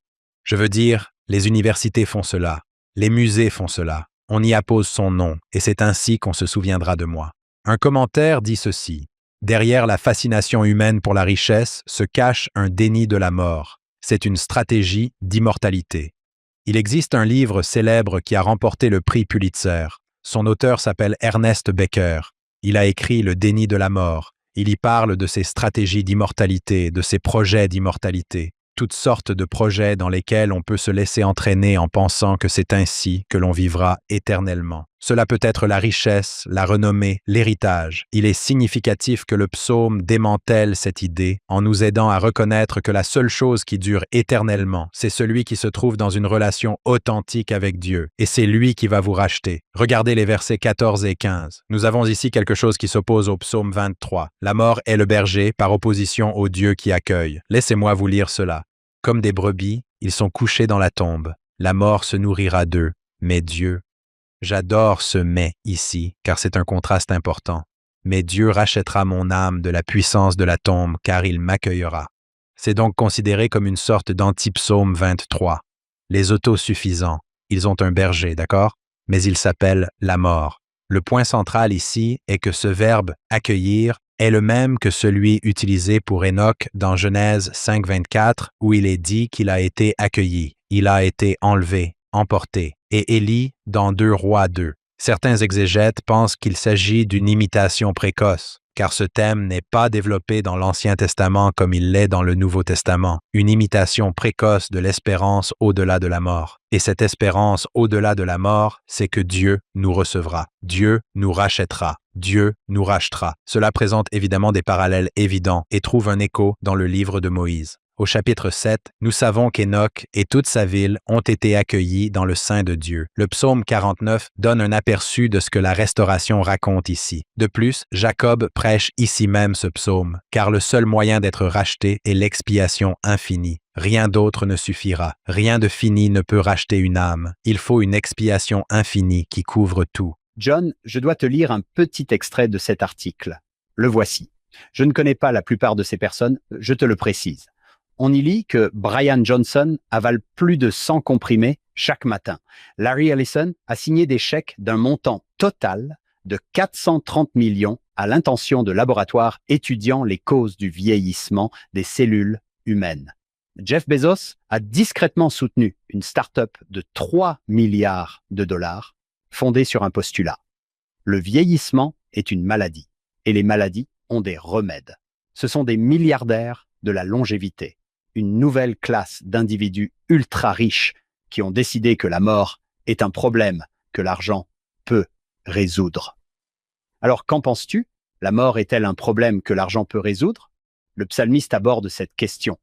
Je veux dire, les universités font cela, les musées font cela, on y appose son nom et c'est ainsi qu'on se souviendra de moi. Un commentaire dit ceci. Derrière la fascination humaine pour la richesse se cache un déni de la mort. C'est une stratégie d'immortalité. Il existe un livre célèbre qui a remporté le prix Pulitzer. Son auteur s'appelle Ernest Becker. Il a écrit Le déni de la mort. Il y parle de ses stratégies d'immortalité, de ses projets d'immortalité, toutes sortes de projets dans lesquels on peut se laisser entraîner en pensant que c'est ainsi que l'on vivra éternellement. Cela peut être la richesse, la renommée, l'héritage. Il est significatif que le psaume démantèle cette idée en nous aidant à reconnaître que la seule chose qui dure éternellement, c'est celui qui se trouve dans une relation authentique avec Dieu, et c'est lui qui va vous racheter. Regardez les versets 14 et 15. Nous avons ici quelque chose qui s'oppose au psaume 23. La mort est le berger par opposition au Dieu qui accueille. Laissez-moi vous lire cela. Comme des brebis, ils sont couchés dans la tombe. La mort se nourrira d'eux, mais Dieu. J'adore ce « mais » ici, car c'est un contraste important. Mais Dieu rachètera mon âme de la puissance de la tombe, car il m'accueillera. C'est donc considéré comme une sorte d'anti-psaume 23. Les autosuffisants, ils ont un berger, d'accord? Mais il s'appelle la mort. Le point central ici est que ce verbe « accueillir » est le même que celui utilisé pour Enoch dans Genèse 5.24 où il est dit qu'il a été accueilli, il a été enlevé, emporté, et Élie dans 2 Rois 2. Certains exégètes pensent qu'il s'agit d'une imitation précoce, car ce thème n'est pas développé dans l'Ancien Testament comme il l'est dans le Nouveau Testament, une imitation précoce de l'espérance au-delà de la mort. Et cette espérance au-delà de la mort, c'est que Dieu nous recevra, Dieu nous rachètera, Dieu nous rachetera. Cela présente évidemment des parallèles évidents et trouve un écho dans le livre de Moïse. Au chapitre 7, nous savons qu'Enoch et toute sa ville ont été accueillis dans le sein de Dieu. Le psaume 49 donne un aperçu de ce que la restauration raconte ici. De plus, Jacob prêche ici même ce psaume, car le seul moyen d'être racheté est l'expiation infinie. Rien d'autre ne suffira. Rien de fini ne peut racheter une âme. Il faut une expiation infinie qui couvre tout. John, je dois te lire un petit extrait de cet article. Le voici. Je ne connais pas la plupart de ces personnes, je te le précise. On y lit que Brian Johnson avale plus de 100 comprimés chaque matin. Larry Ellison a signé des chèques d'un montant total de 430 millions à l'intention de laboratoires étudiant les causes du vieillissement des cellules humaines. Jeff Bezos a discrètement soutenu une start-up de 3 milliards de dollars fondée sur un postulat. Le vieillissement est une maladie et les maladies ont des remèdes. Ce sont des milliardaires de la longévité. Une nouvelle classe d'individus ultra riches qui ont décidé que la mort est un problème que l'argent peut résoudre. Alors, qu'en penses-tu? La mort est-elle un problème que l'argent peut résoudre? Le psalmiste aborde cette question.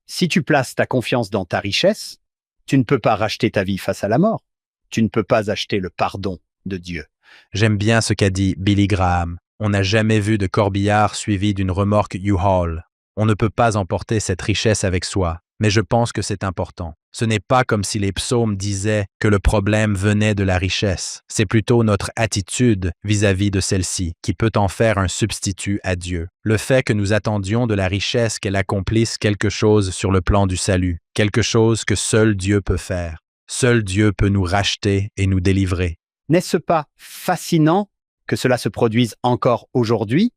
Si tu places ta confiance dans ta richesse, tu ne peux pas racheter ta vie face à la mort. Tu ne peux pas acheter le pardon de Dieu. J'aime bien ce qu'a dit Billy Graham. On n'a jamais vu de corbillard suivi d'une remorque U-Haul. On ne peut pas emporter cette richesse avec soi, mais je pense que c'est important. Ce n'est pas comme si les psaumes disaient que le problème venait de la richesse. C'est plutôt notre attitude vis-à-vis de celle-ci qui peut en faire un substitut à Dieu. Le fait que nous attendions de la richesse qu'elle accomplisse quelque chose sur le plan du salut, quelque chose que seul Dieu peut faire. Seul Dieu peut nous racheter et nous délivrer. N'est-ce pas fascinant que cela se produise encore aujourd'hui?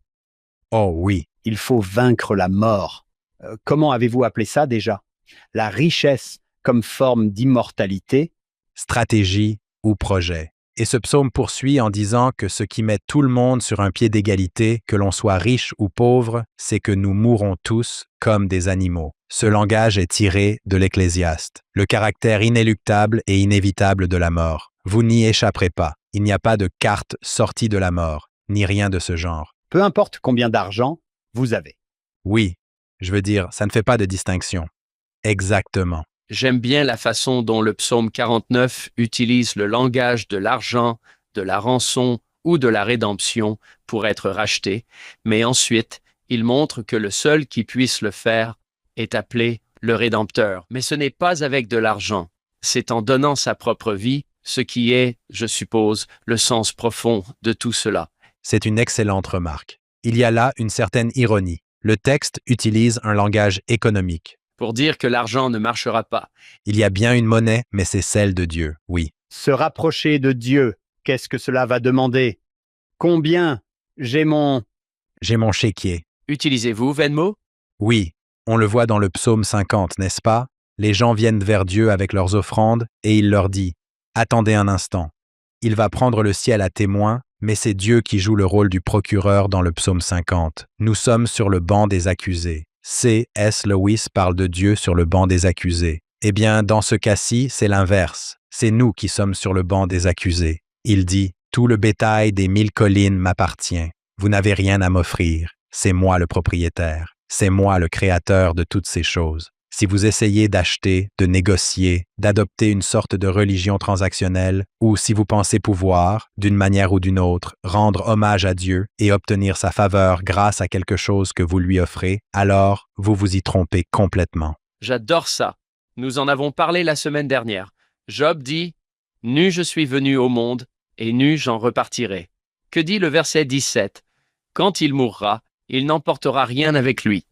Oh oui. Il faut vaincre la mort. Comment avez-vous appelé ça déjà? La richesse comme forme d'immortalité? Stratégie ou projet. Et ce psaume poursuit en disant que ce qui met tout le monde sur un pied d'égalité, que l'on soit riche ou pauvre, c'est que nous mourrons tous comme des animaux. Ce langage est tiré de l'Ecclésiaste. Le caractère inéluctable et inévitable de la mort. Vous n'y échapperez pas. Il n'y a pas de carte sortie de la mort, ni rien de ce genre. Peu importe combien d'argent vous avez. Oui, je veux dire, ça ne fait pas de distinction. Exactement. J'aime bien la façon dont le psaume 49 utilise le langage de l'argent, de la rançon ou de la rédemption pour être racheté, mais ensuite, il montre que le seul qui puisse le faire est appelé le Rédempteur. Mais ce n'est pas avec de l'argent, c'est en donnant sa propre vie, ce qui est, je suppose, le sens profond de tout cela. C'est une excellente remarque. Il y a là une certaine ironie. Le texte utilise un langage économique. Pour dire que l'argent ne marchera pas. Il y a bien une monnaie, mais c'est celle de Dieu, oui. Se rapprocher de Dieu, qu'est-ce que cela va demander? Combien? J'ai mon chéquier. Utilisez-vous Venmo? Oui, on le voit dans le psaume 50, n'est-ce pas? Les gens viennent vers Dieu avec leurs offrandes et il leur dit « Attendez un instant. Il va prendre le ciel à témoin, mais c'est Dieu qui joue le rôle du procureur dans le psaume 50. Nous sommes sur le banc des accusés. C.S. Lewis parle de Dieu sur le banc des accusés. Eh bien, dans ce cas-ci, c'est l'inverse. C'est nous qui sommes sur le banc des accusés. Il dit « Tout le bétail des 1000 collines m'appartient. Vous n'avez rien à m'offrir. C'est moi le propriétaire. C'est moi le créateur de toutes ces choses. Si vous essayez d'acheter, de négocier, d'adopter une sorte de religion transactionnelle, ou si vous pensez pouvoir, d'une manière ou d'une autre, rendre hommage à Dieu et obtenir sa faveur grâce à quelque chose que vous lui offrez, alors vous vous y trompez complètement. J'adore ça. Nous en avons parlé la semaine dernière. Job dit « Nu je suis venu au monde, et nu j'en repartirai. » Que dit le verset 17 ? Quand il mourra, il n'emportera rien avec lui.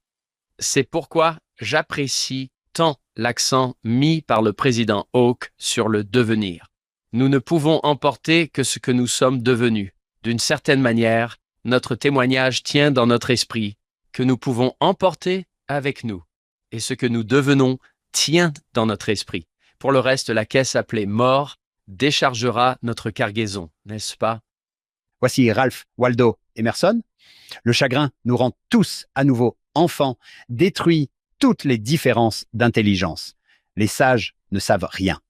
C'est pourquoi j'apprécie tant l'accent mis par le président Hawke sur le devenir. Nous ne pouvons emporter que ce que nous sommes devenus. D'une certaine manière, notre témoignage tient dans notre esprit, que nous pouvons emporter avec nous. Et ce que nous devenons tient dans notre esprit. Pour le reste, la caisse appelée mort déchargera notre cargaison, n'est-ce pas? Voici Ralph Waldo Emerson. Le chagrin nous rend tous à nouveau enfants, détruit toutes les différences d'intelligence. Les sages ne savent rien.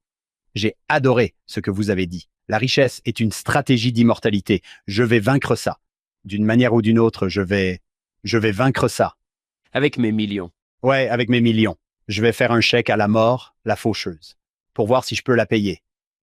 J'ai adoré ce que vous avez dit. La richesse est une stratégie d'immortalité. Je vais vaincre ça. D'une manière ou d'une autre, je vais vaincre ça. Avec mes millions. Ouais, avec mes millions. Je vais faire un chèque à la mort, la faucheuse, pour voir si je peux la payer.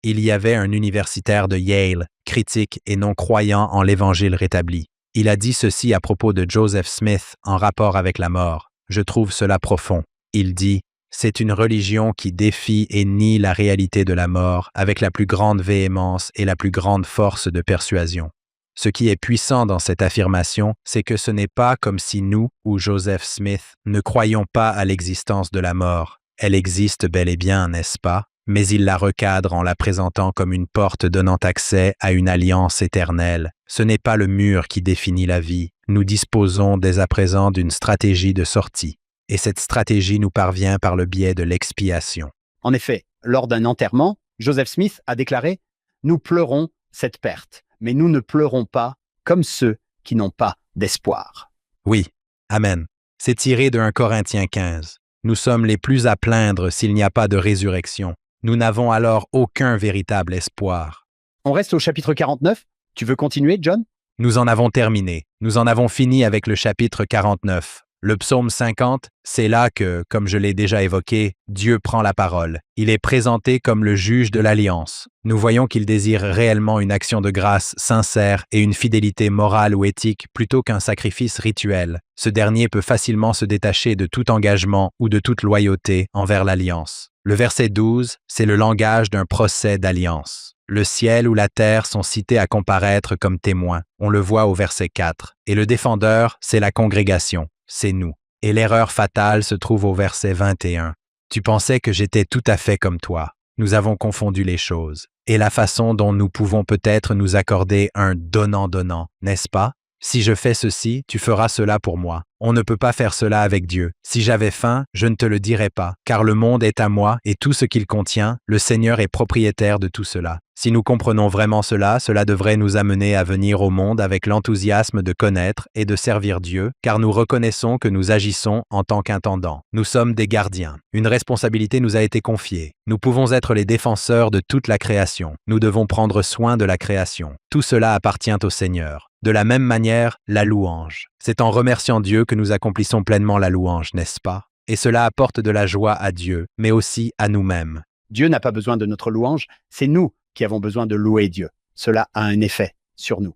Il y avait un universitaire de Yale, critique et non croyant en l'Évangile rétabli. Il a dit ceci à propos de Joseph Smith en rapport avec la mort. Je trouve cela profond. Il dit « C'est une religion qui défie et nie la réalité de la mort avec la plus grande véhémence et la plus grande force de persuasion. » Ce qui est puissant dans cette affirmation, c'est que ce n'est pas comme si nous, ou Joseph Smith, ne croyions pas à l'existence de la mort. Elle existe bel et bien, n'est-ce pas? Mais il la recadre en la présentant comme une porte donnant accès à une alliance éternelle. Ce n'est pas le mur qui définit la vie. Nous disposons dès à présent d'une stratégie de sortie. Et cette stratégie nous parvient par le biais de l'expiation. En effet, lors d'un enterrement, Joseph Smith a déclaré « Nous pleurons cette perte, mais nous ne pleurons pas comme ceux qui n'ont pas d'espoir. » Oui, Amen. C'est tiré de 1 Corinthiens 15. Nous sommes les plus à plaindre s'il n'y a pas de résurrection. Nous n'avons alors aucun véritable espoir. On reste au chapitre 49. Tu veux continuer, John? Nous en avons terminé. Nous en avons fini avec le chapitre 49. Le psaume 50, c'est là que, comme je l'ai déjà évoqué, Dieu prend la parole. Il est présenté comme le juge de l'alliance. Nous voyons qu'il désire réellement une action de grâce sincère et une fidélité morale ou éthique plutôt qu'un sacrifice rituel. Ce dernier peut facilement se détacher de tout engagement ou de toute loyauté envers l'alliance. Le verset 12, c'est le langage d'un procès d'alliance. Le ciel ou la terre sont cités à comparaître comme témoins. On le voit au verset 4. Et le défendeur, c'est la congrégation. C'est nous. Et l'erreur fatale se trouve au verset 21. Tu pensais que j'étais tout à fait comme toi. Nous avons confondu les choses. Et la façon dont nous pouvons peut-être nous accorder un donnant-donnant, n'est-ce pas? Si je fais ceci, tu feras cela pour moi. On ne peut pas faire cela avec Dieu. Si j'avais faim, je ne te le dirais pas, car le monde est à moi et tout ce qu'il contient, le Seigneur est propriétaire de tout cela. Si nous comprenons vraiment cela, cela devrait nous amener à venir au monde avec l'enthousiasme de connaître et de servir Dieu, car nous reconnaissons que nous agissons en tant qu'intendants. Nous sommes des gardiens. Une responsabilité nous a été confiée. Nous pouvons être les défenseurs de toute la création. Nous devons prendre soin de la création. Tout cela appartient au Seigneur. De la même manière, la louange. C'est en remerciant Dieu que nous accomplissons pleinement la louange, n'est-ce pas? Et cela apporte de la joie à Dieu, mais aussi à nous-mêmes. Dieu n'a pas besoin de notre louange, c'est nous qui avons besoin de louer Dieu. Cela a un effet sur nous.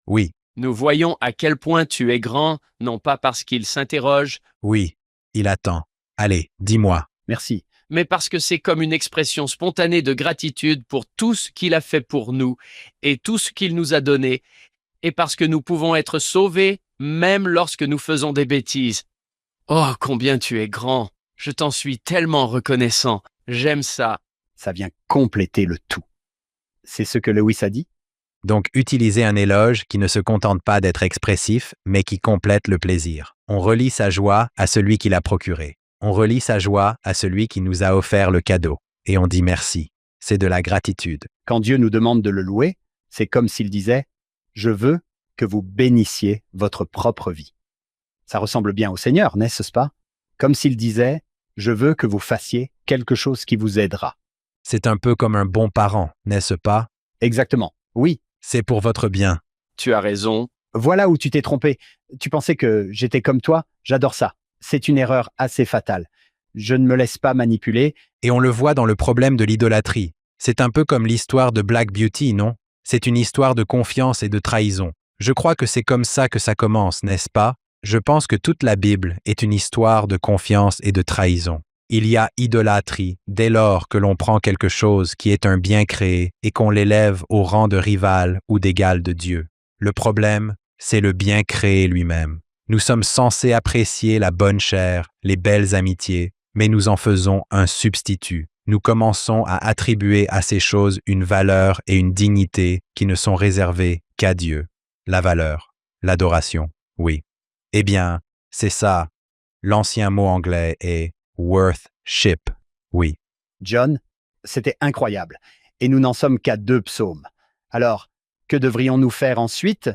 Oui, Nous voyons à quel point tu es grand, non pas parce qu'il s'interroge, oui, il attend. Allez, dis-moi. Merci. mais parce que c'est comme une expression spontanée de gratitude pour tout ce qu'il a fait pour nous et tout ce qu'il nous a donné, et parce que nous pouvons être sauvés même lorsque nous faisons des bêtises. Oh, combien tu es grand! Je t'en suis tellement reconnaissant. J'aime ça. Ça vient compléter le tout. C'est ce que Lewis a dit? Donc, utilisez un éloge qui ne se contente pas d'être expressif, mais qui complète le plaisir. On relie sa joie à celui qui l'a procuré. On relie sa joie à celui qui nous a offert le cadeau. Et on dit merci. C'est de la gratitude. Quand Dieu nous demande de le louer, c'est comme s'il disait « Je veux que vous bénissiez votre propre vie ». Ça ressemble bien au Seigneur, n'est-ce pas? Comme s'il disait « Je veux que vous fassiez quelque chose qui vous aidera ». C'est un peu comme un bon parent, n'est-ce pas? Exactement. Oui, C'est pour votre bien. Tu as raison. voilà où tu t'es trompé. Tu pensais que j'étais comme toi? J'adore ça. C'est une erreur assez fatale. Je ne me laisse pas manipuler. Et on le voit dans le problème de l'idolâtrie. C'est un peu comme l'histoire de Black Beauty, non? C'est une histoire de confiance et de trahison. Je crois que c'est comme ça que ça commence, n'est-ce pas? Je pense que toute la Bible est une histoire de confiance et de trahison. Il y a idolâtrie dès lors que l'on prend quelque chose qui est un bien créé et qu'on l'élève au rang de rival ou d'égal de Dieu. Le problème, c'est le bien créé lui-même. Nous sommes censés apprécier la bonne chair, les belles amitiés, mais nous en faisons un substitut. nous commençons à attribuer à ces choses une valeur et une dignité qui ne sont réservées qu'à Dieu. La valeur, l'adoration, oui. Eh bien, c'est ça. L'ancien mot anglais est worth-ship, oui. John, c'était incroyable. Et nous n'en sommes qu'à 2 psaumes. Alors, que devrions-nous faire ensuite?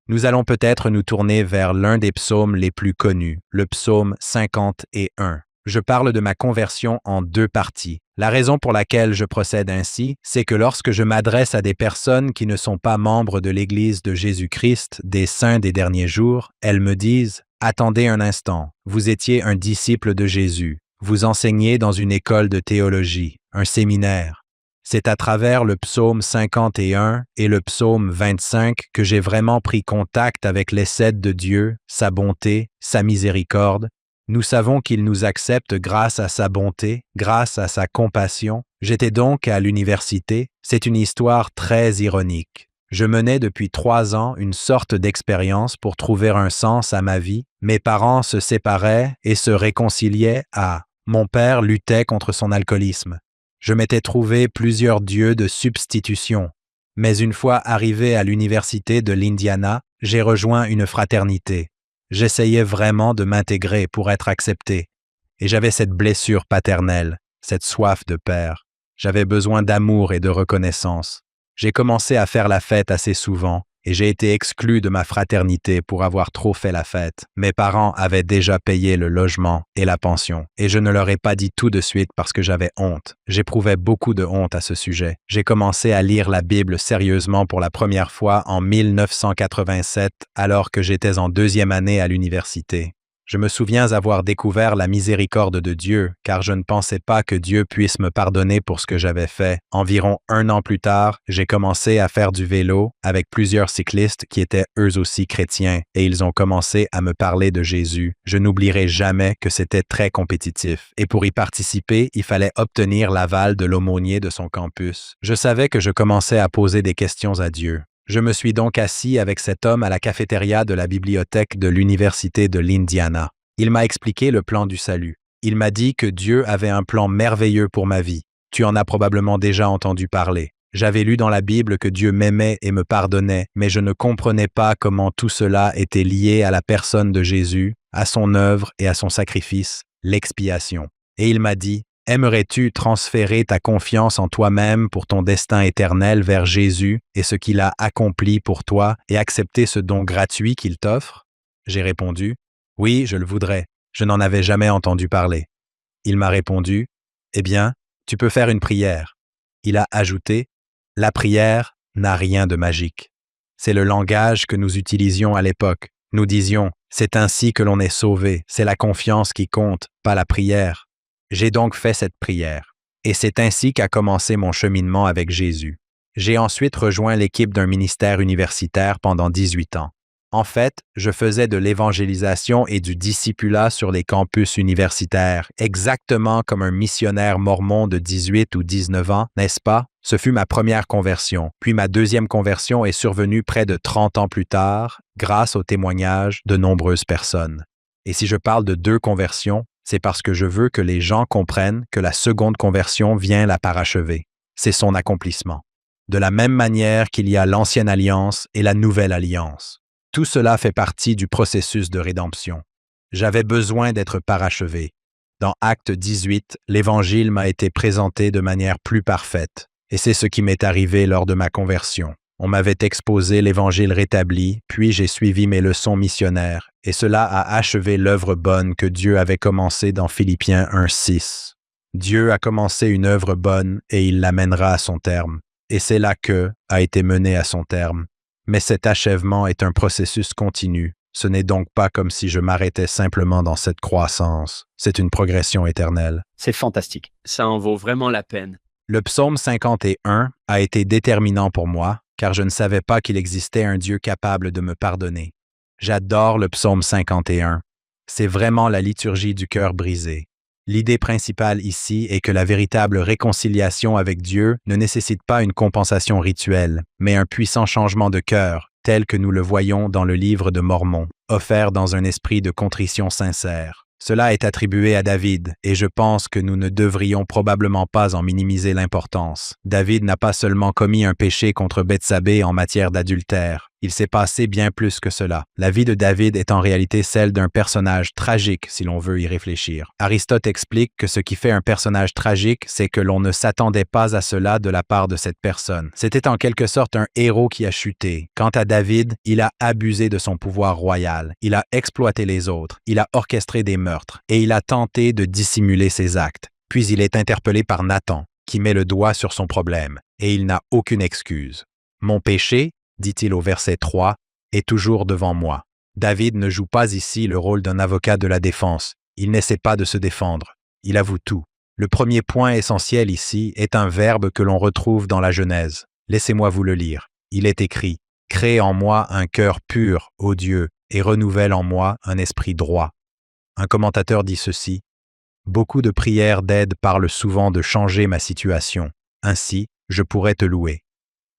Nous allons peut-être nous tourner vers l'un des psaumes les plus connus, le psaume 51. Je parle de ma conversion en 2 parties. La raison pour laquelle je procède ainsi, c'est que lorsque je m'adresse à des personnes qui ne sont pas membres de l'Église de Jésus-Christ, des saints des derniers jours, elles me disent « Attendez un instant, vous étiez un disciple de Jésus, vous enseignez dans une école de théologie, un séminaire. C'est à travers le psaume 51 et le psaume 25 que j'ai vraiment pris contact avec l'essai de Dieu, sa bonté, sa miséricorde. Nous savons qu'il nous accepte grâce à sa bonté, grâce à sa compassion. J'étais donc à l'université. C'est une histoire très ironique. Je menais depuis 3 ans une sorte d'expérience pour trouver un sens à ma vie. Mes parents se séparaient et se réconciliaient à... Mon père luttait contre son alcoolisme. Je m'étais trouvé plusieurs dieux de substitution. Mais une fois arrivé à l'université de l'Indiana, j'ai rejoint une fraternité. J'essayais vraiment de m'intégrer pour être accepté. Et j'avais cette blessure paternelle, cette soif de père. J'avais besoin d'amour et de reconnaissance. J'ai commencé à faire la fête assez souvent et j'ai été exclu de ma fraternité pour avoir trop fait la fête. Mes parents avaient déjà payé le logement et la pension et je ne leur ai pas dit tout de suite parce que j'avais honte. J'éprouvais beaucoup de honte à ce sujet. J'ai commencé à lire la Bible sérieusement pour la première fois en 1987 alors que j'étais en 2e année à l'université. Je me souviens avoir découvert la miséricorde de Dieu, car je ne pensais pas que Dieu puisse me pardonner pour ce que j'avais fait. Environ 1 an plus tard, j'ai commencé à faire du vélo avec plusieurs cyclistes qui étaient eux aussi chrétiens, et ils ont commencé à me parler de Jésus. Je n'oublierai jamais que c'était très compétitif, et pour y participer, il fallait obtenir l'aval de l'aumônier de son campus. Je savais que je commençais à poser des questions à Dieu. Je me suis donc assis avec cet homme à la cafétéria de la bibliothèque de l'Université de l'Indiana. Il m'a expliqué le plan du salut. Il m'a dit que Dieu avait un plan merveilleux pour ma vie. Tu en as probablement déjà entendu parler. J'avais lu dans la Bible que Dieu m'aimait et me pardonnait, mais je ne comprenais pas comment tout cela était lié à la personne de Jésus, à son œuvre et à son sacrifice, l'expiation. Et il m'a dit: aimerais-tu transférer ta confiance en toi-même pour ton destin éternel vers Jésus et ce qu'il a accompli pour toi et accepter ce don gratuit qu'il t'offre? J'ai répondu: oui, je le voudrais. Je n'en avais jamais entendu parler. Il m'a répondu: eh bien, tu peux faire une prière. Il a ajouté: la prière n'a rien de magique. C'est le langage que nous utilisions à l'époque. Nous disions: c'est ainsi que l'on est sauvé. C'est la confiance qui compte, pas la prière. J'ai donc fait cette prière, et c'est ainsi qu'a commencé mon cheminement avec Jésus. J'ai ensuite rejoint l'équipe d'un ministère universitaire pendant 18 ans. En fait, je faisais de l'évangélisation et du discipulat sur les campus universitaires, exactement comme un missionnaire mormon de 18 ou 19 ans, n'est-ce pas? Ce fut ma première conversion, puis ma deuxième conversion est survenue près de 30 ans plus tard, grâce au témoignage de nombreuses personnes. Et si je parle de 2 conversions, c'est parce que je veux que les gens comprennent que la seconde conversion vient la parachever. C'est son accomplissement. De la même manière qu'il y a l'ancienne alliance et la nouvelle alliance. Tout cela fait partie du processus de rédemption. J'avais besoin d'être parachevé. Dans Acte 18, l'Évangile m'a été présenté de manière plus parfaite, et c'est ce qui m'est arrivé lors de ma conversion. On m'avait exposé l'Évangile rétabli, puis j'ai suivi mes leçons missionnaires, et cela a achevé l'œuvre bonne que Dieu avait commencée dans Philippiens 1:6. Dieu a commencé une œuvre bonne et il l'amènera à son terme, et c'est là que a été menée à son terme. Mais cet achèvement est un processus continu. Ce n'est donc pas comme si je m'arrêtais simplement dans cette croissance. C'est une progression éternelle. C'est fantastique. Ça en vaut vraiment la peine. Le psaume 51 a été déterminant pour moi, car je ne savais pas qu'il existait un Dieu capable de me pardonner. J'adore le psaume 51. C'est vraiment la liturgie du cœur brisé. L'idée principale ici est que la véritable réconciliation avec Dieu ne nécessite pas une compensation rituelle, mais un puissant changement de cœur, tel que nous le voyons dans le livre de Mormon, offert dans un esprit de contrition sincère. Cela est attribué à David, et je pense que nous ne devrions probablement pas en minimiser l'importance. David n'a pas seulement commis un péché contre Bethsabée en matière d'adultère. Il s'est passé bien plus que cela. La vie de David est en réalité celle d'un personnage tragique, si l'on veut y réfléchir. Aristote explique que ce qui fait un personnage tragique, c'est que l'on ne s'attendait pas à cela de la part de cette personne. C'était en quelque sorte un héros qui a chuté. Quant à David, il a abusé de son pouvoir royal. Il a exploité les autres. Il a orchestré des meurtres. Et il a tenté de dissimuler ses actes. Puis il est interpellé par Nathan, qui met le doigt sur son problème. Et il n'a aucune excuse. Mon péché, dit-il au verset 3, est toujours devant moi. David ne joue pas ici le rôle d'un avocat de la défense. Il n'essaie pas de se défendre. Il avoue tout. Le premier point essentiel ici est un verbe que l'on retrouve dans la Genèse. Laissez-moi vous le lire. Il est écrit « Crée en moi un cœur pur, ô Dieu, et renouvelle en moi un esprit droit. » Un commentateur dit ceci « Beaucoup de prières d'aide parlent souvent de changer ma situation. Ainsi, je pourrais te louer. »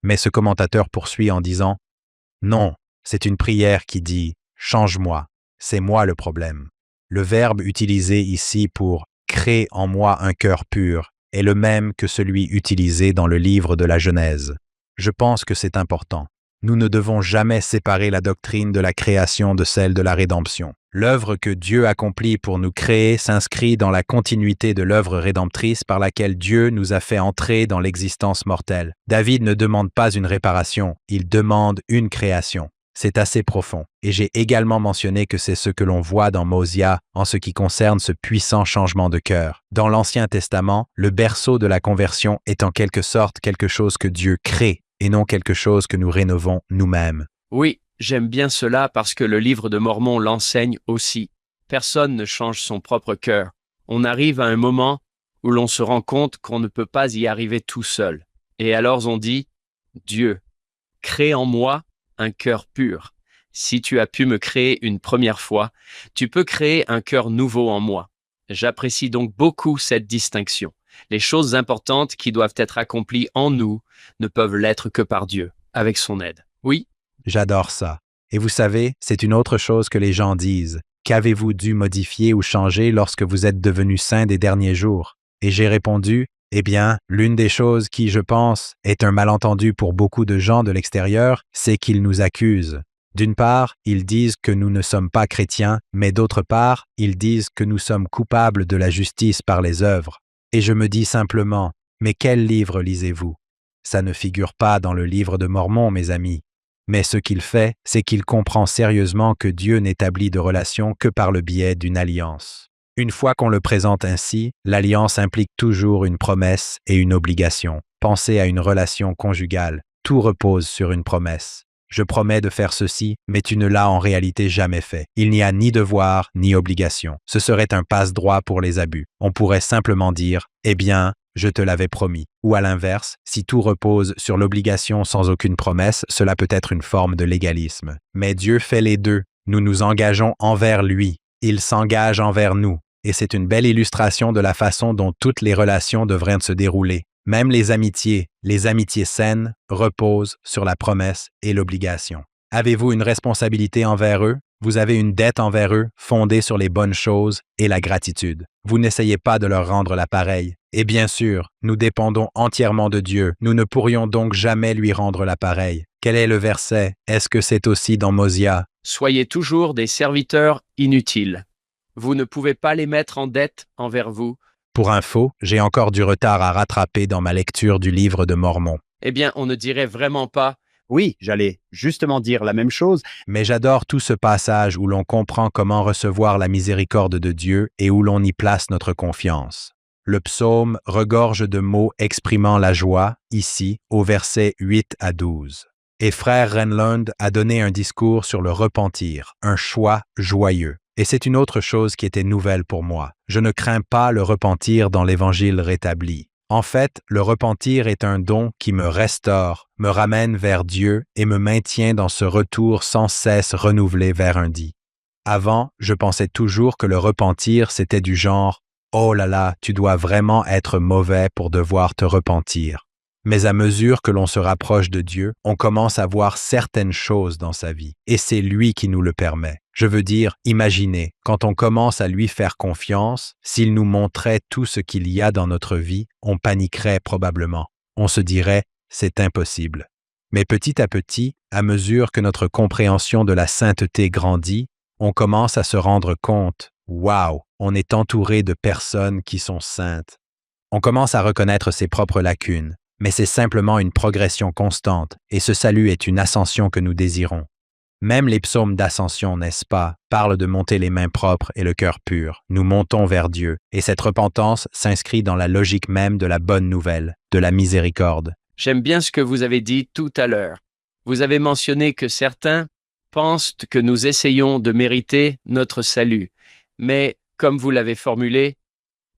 Mais ce commentateur poursuit en disant « Non, c'est une prière qui dit « Change-moi, c'est moi le problème ». Le verbe utilisé ici pour « crée en moi un cœur pur » est le même que celui utilisé dans le livre de la Genèse. Je pense que c'est important. Nous ne devons jamais séparer la doctrine de la création de celle de la rédemption. L'œuvre que Dieu accomplit pour nous créer s'inscrit dans la continuité de l'œuvre rédemptrice par laquelle Dieu nous a fait entrer dans l'existence mortelle. David ne demande pas une réparation, il demande une création. C'est assez profond. Et j'ai également mentionné que c'est ce que l'on voit dans Mosia en ce qui concerne ce puissant changement de cœur. Dans l'Ancien Testament, le berceau de la conversion est en quelque sorte quelque chose que Dieu crée et non quelque chose que nous rénovons nous-mêmes. Oui, j'aime bien cela parce que le livre de Mormon l'enseigne aussi. Personne ne change son propre cœur. On arrive à un moment où l'on se rend compte qu'on ne peut pas y arriver tout seul. Et alors on dit, Dieu, crée en moi un cœur pur. Si tu as pu me créer une première fois, tu peux créer un cœur nouveau en moi. J'apprécie donc beaucoup cette distinction. Les choses importantes qui doivent être accomplies en nous ne peuvent l'être que par Dieu, avec son aide. Oui? J'adore ça. Et vous savez, c'est une autre chose que les gens disent. Qu'avez-vous dû modifier ou changer lorsque vous êtes devenu saint des derniers jours? Et j'ai répondu, eh bien, l'une des choses qui, je pense, est un malentendu pour beaucoup de gens de l'extérieur, c'est qu'ils nous accusent. D'une part, ils disent que nous ne sommes pas chrétiens, mais d'autre part, ils disent que nous sommes coupables de la justice par les œuvres. Et je me dis simplement, mais quel livre lisez-vous? Ça ne figure pas dans le livre de Mormon, mes amis. Mais ce qu'il fait, c'est qu'il comprend sérieusement que Dieu n'établit de relation que par le biais d'une alliance. Une fois qu'on le présente ainsi, l'alliance implique toujours une promesse et une obligation. Pensez à une relation conjugale. Tout repose sur une promesse. Je promets de faire ceci, mais tu ne l'as en réalité jamais fait. Il n'y a ni devoir, ni obligation. Ce serait un passe-droit pour les abus. On pourrait simplement dire « Eh bien, je te l'avais promis ». Ou à l'inverse, si tout repose sur l'obligation sans aucune promesse, cela peut être une forme de légalisme. Mais Dieu fait les deux. Nous nous engageons envers lui. Il s'engage envers nous. Et c'est une belle illustration de la façon dont toutes les relations devraient se dérouler. Même les amitiés saines, reposent sur la promesse et l'obligation. Avez-vous une responsabilité envers eux? Vous avez une dette envers eux, fondée sur les bonnes choses et la gratitude. Vous n'essayez pas de leur rendre l'appareil. Et bien sûr, nous dépendons entièrement de Dieu. Nous ne pourrions donc jamais lui rendre l'appareil. Quel est le verset? Est-ce que c'est aussi dans Mosia? Soyez toujours des serviteurs inutiles. Vous ne pouvez pas les mettre en dette envers vous. Pour info, j'ai encore du retard à rattraper dans ma lecture du livre de Mormon. Eh bien, on ne dirait vraiment pas. Oui, j'allais justement dire la même chose. Mais j'adore tout ce passage où l'on comprend comment recevoir la miséricorde de Dieu et où l'on y place notre confiance. Le psaume regorge de mots exprimant la joie, ici, au verset 8 à 12. Et frère Renlund a donné un discours sur le repentir, un choix joyeux. Et c'est une autre chose qui était nouvelle pour moi. Je ne crains pas le repentir dans l'Évangile rétabli. En fait, le repentir est un don qui me restaure, me ramène vers Dieu et me maintient dans ce retour sans cesse renouvelé vers un dit. Avant, je pensais toujours que le repentir, c'était du genre « Oh là là, tu dois vraiment être mauvais pour devoir te repentir ». Mais à mesure que l'on se rapproche de Dieu, on commence à voir certaines choses dans sa vie, et c'est lui qui nous le permet. Je veux dire, imaginez, quand on commence à lui faire confiance, s'il nous montrait tout ce qu'il y a dans notre vie, on paniquerait probablement. On se dirait, c'est impossible. Mais petit à petit, à mesure que notre compréhension de la sainteté grandit, on commence à se rendre compte, waouh, on est entouré de personnes qui sont saintes. On commence à reconnaître ses propres lacunes, mais c'est simplement une progression constante, et ce salut est une ascension que nous désirons. Même les psaumes d'ascension, n'est-ce pas, parlent de monter les mains propres et le cœur pur. Nous montons vers Dieu, et cette repentance s'inscrit dans la logique même de la bonne nouvelle, de la miséricorde. J'aime bien ce que vous avez dit tout à l'heure. Vous avez mentionné que certains pensent que nous essayons de mériter notre salut. Mais, comme vous l'avez formulé,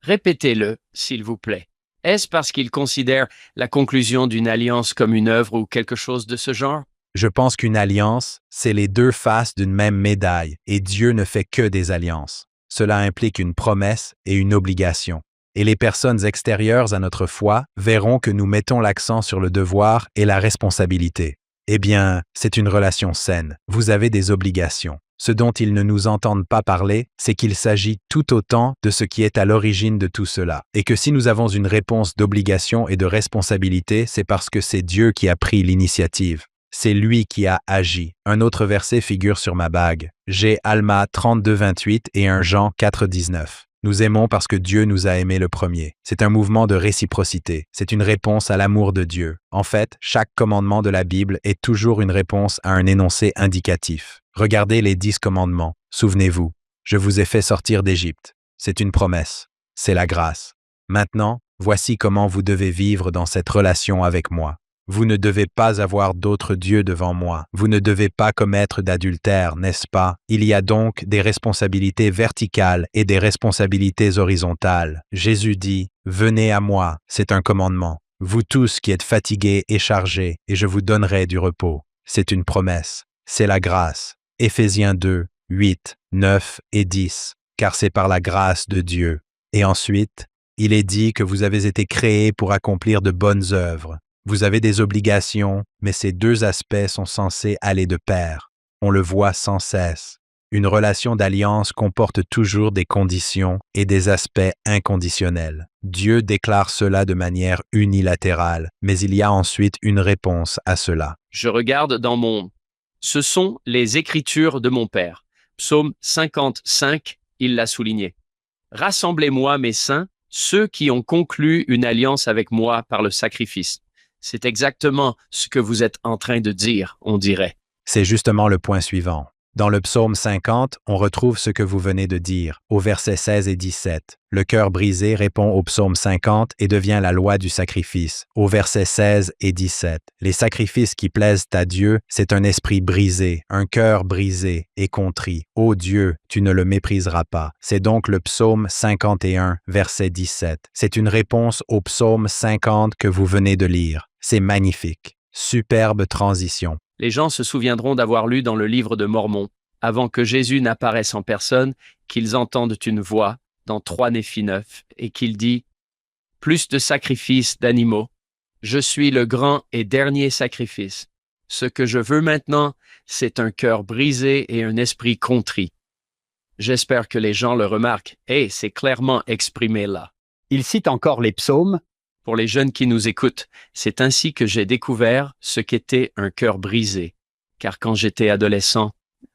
répétez-le, s'il vous plaît. Est-ce parce qu'ils considèrent la conclusion d'une alliance comme une œuvre ou quelque chose de ce genre? Je pense qu'une alliance, c'est les deux faces d'une même médaille, et Dieu ne fait que des alliances. Cela implique une promesse et une obligation. Et les personnes extérieures à notre foi verront que nous mettons l'accent sur le devoir et la responsabilité. Eh bien, c'est une relation saine. Vous avez des obligations. Ce dont ils ne nous entendent pas parler, c'est qu'il s'agit tout autant de ce qui est à l'origine de tout cela. Et que si nous avons une réponse d'obligation et de responsabilité, c'est parce que c'est Dieu qui a pris l'initiative. C'est lui qui a agi. Un autre verset figure sur ma bague. J'ai Alma 32:28 et 1 Jean 4:19. Nous aimons parce que Dieu nous a aimés le premier. C'est un mouvement de réciprocité. C'est une réponse à l'amour de Dieu. En fait, chaque commandement de la Bible est toujours une réponse à un énoncé indicatif. Regardez les 10 commandements. Souvenez-vous, je vous ai fait sortir d'Égypte. C'est une promesse. C'est la grâce. Maintenant, voici comment vous devez vivre dans cette relation avec moi. Vous ne devez pas avoir d'autres dieux devant moi. Vous ne devez pas commettre d'adultère, n'est-ce pas? Il y a donc des responsabilités verticales et des responsabilités horizontales. Jésus dit, « Venez à moi », c'est un commandement. Vous tous qui êtes fatigués et chargés, et je vous donnerai du repos. C'est une promesse. C'est la grâce. Éphésiens 2, 8, 9 et 10. Car c'est par la grâce de Dieu. Et ensuite, il est dit que vous avez été créés pour accomplir de bonnes œuvres. Vous avez des obligations, mais ces deux aspects sont censés aller de pair. On le voit sans cesse. Une relation d'alliance comporte toujours des conditions et des aspects inconditionnels. Dieu déclare cela de manière unilatérale, mais il y a ensuite une réponse à cela. Je regarde dans mon... Ce sont les Écritures de mon Père. Psaume 55, il l'a souligné. Rassemblez-moi, mes saints, ceux qui ont conclu une alliance avec moi par le sacrifice. C'est exactement ce que vous êtes en train de dire, on dirait. C'est justement le point suivant. Dans le psaume 50, on retrouve ce que vous venez de dire, au versets 16 et 17. Le cœur brisé répond au psaume 50 et devient la loi du sacrifice, au versets 16 et 17. Les sacrifices qui plaisent à Dieu, c'est un esprit brisé, un cœur brisé et contrit. Ô Dieu, tu ne le mépriseras pas. C'est donc le psaume 51, verset 17. C'est une réponse au psaume 50 que vous venez de lire. C'est magnifique. Superbe transition. Les gens se souviendront d'avoir lu dans le livre de Mormon, avant que Jésus n'apparaisse en personne, qu'ils entendent une voix dans 3 Néphi 9 et qu'il dit « Plus de sacrifices d'animaux, je suis le grand et dernier sacrifice. Ce que je veux maintenant, c'est un cœur brisé et un esprit contrit. » J'espère que les gens le remarquent, et c'est clairement exprimé là. Il cite encore les psaumes. Pour les jeunes qui nous écoutent, c'est ainsi que j'ai découvert ce qu'était un cœur brisé. Car quand j'étais adolescent,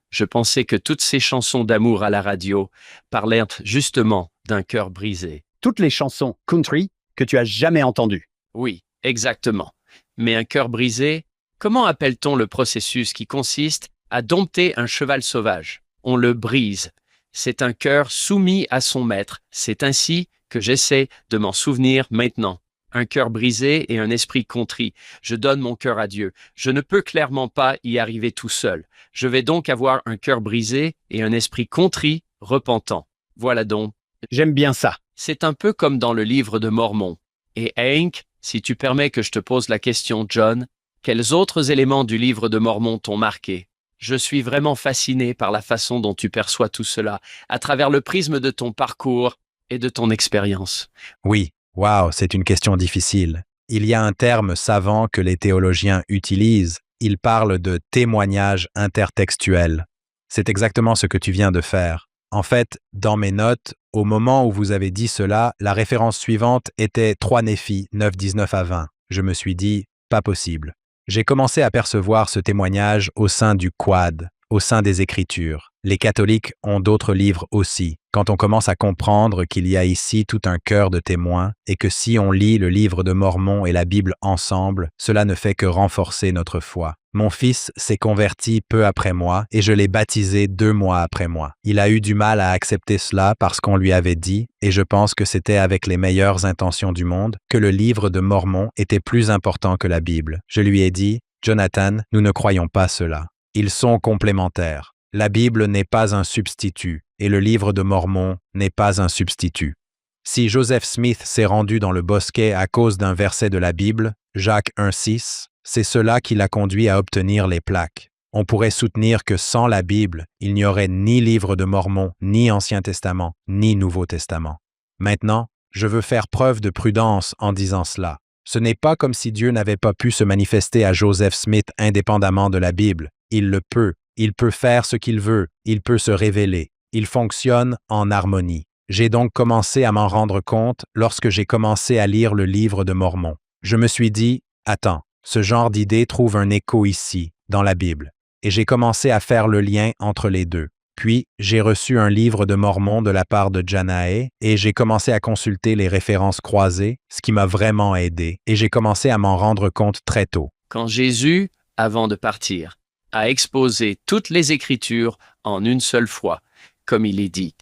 je pensais que toutes ces chansons d'amour à la radio parlaient justement d'un cœur brisé. Toutes les chansons country que tu as jamais entendues. Oui, exactement. Mais un cœur brisé, comment appelle-t-on le processus qui consiste à dompter un cheval sauvage? On le brise. C'est un cœur soumis à son maître. C'est ainsi que j'essaie de m'en souvenir maintenant. Un cœur brisé et un esprit contrit. Je donne mon cœur à Dieu. Je ne peux clairement pas y arriver tout seul. Je vais donc avoir un cœur brisé et un esprit contrit, repentant. Voilà donc. J'aime bien ça. C'est un peu comme dans le livre de Mormon. Et Hank, si tu permets que je te pose la question, John, quels autres éléments du livre de Mormon t'ont marqué? Je suis vraiment fasciné par la façon dont tu perçois tout cela, à travers le prisme de ton parcours et de ton expérience. Oui. Wow, c'est une question difficile. Il y a un terme savant que les théologiens utilisent. Ils parlent de témoignage intertextuel. C'est exactement ce que tu viens de faire. En fait, dans mes notes, au moment où vous avez dit cela, la référence suivante était 3 Néphi 9, 19 à 20. Je me suis dit, pas possible. J'ai commencé à percevoir ce témoignage au sein du Quad, au sein des Écritures. Les catholiques ont d'autres livres aussi. Quand on commence à comprendre qu'il y a ici tout un chœur de témoins et que si on lit le livre de Mormon et la Bible ensemble, cela ne fait que renforcer notre foi. Mon fils s'est converti peu après moi et je l'ai baptisé 2 mois après moi. Il a eu du mal à accepter cela parce qu'on lui avait dit, et je pense que c'était avec les meilleures intentions du monde, que le livre de Mormon était plus important que la Bible. Je lui ai dit, Jonathan, nous ne croyons pas cela. Ils sont complémentaires. La Bible n'est pas un substitut et le livre de Mormon n'est pas un substitut. Si Joseph Smith s'est rendu dans le bosquet à cause d'un verset de la Bible, Jacques 1,6, c'est cela qui l'a conduit à obtenir les plaques. On pourrait soutenir que sans la Bible, il n'y aurait ni livre de Mormon, ni Ancien Testament, ni Nouveau Testament. Maintenant, je veux faire preuve de prudence en disant cela. Ce n'est pas comme si Dieu n'avait pas pu se manifester à Joseph Smith indépendamment de la Bible. Il le peut. Il peut faire ce qu'il veut. Il peut se révéler. Il fonctionne en harmonie. J'ai donc commencé à m'en rendre compte lorsque j'ai commencé à lire le livre de Mormon. Je me suis dit, attends, ce genre d'idée trouve un écho ici, dans la Bible. Et j'ai commencé à faire le lien entre les deux. Puis, j'ai reçu un livre de Mormon de la part de Janae et j'ai commencé à consulter les références croisées, ce qui m'a vraiment aidé, et j'ai commencé à m'en rendre compte très tôt. Quand Jésus, avant de partir, a exposé toutes les Écritures en une seule fois, comme il est dit.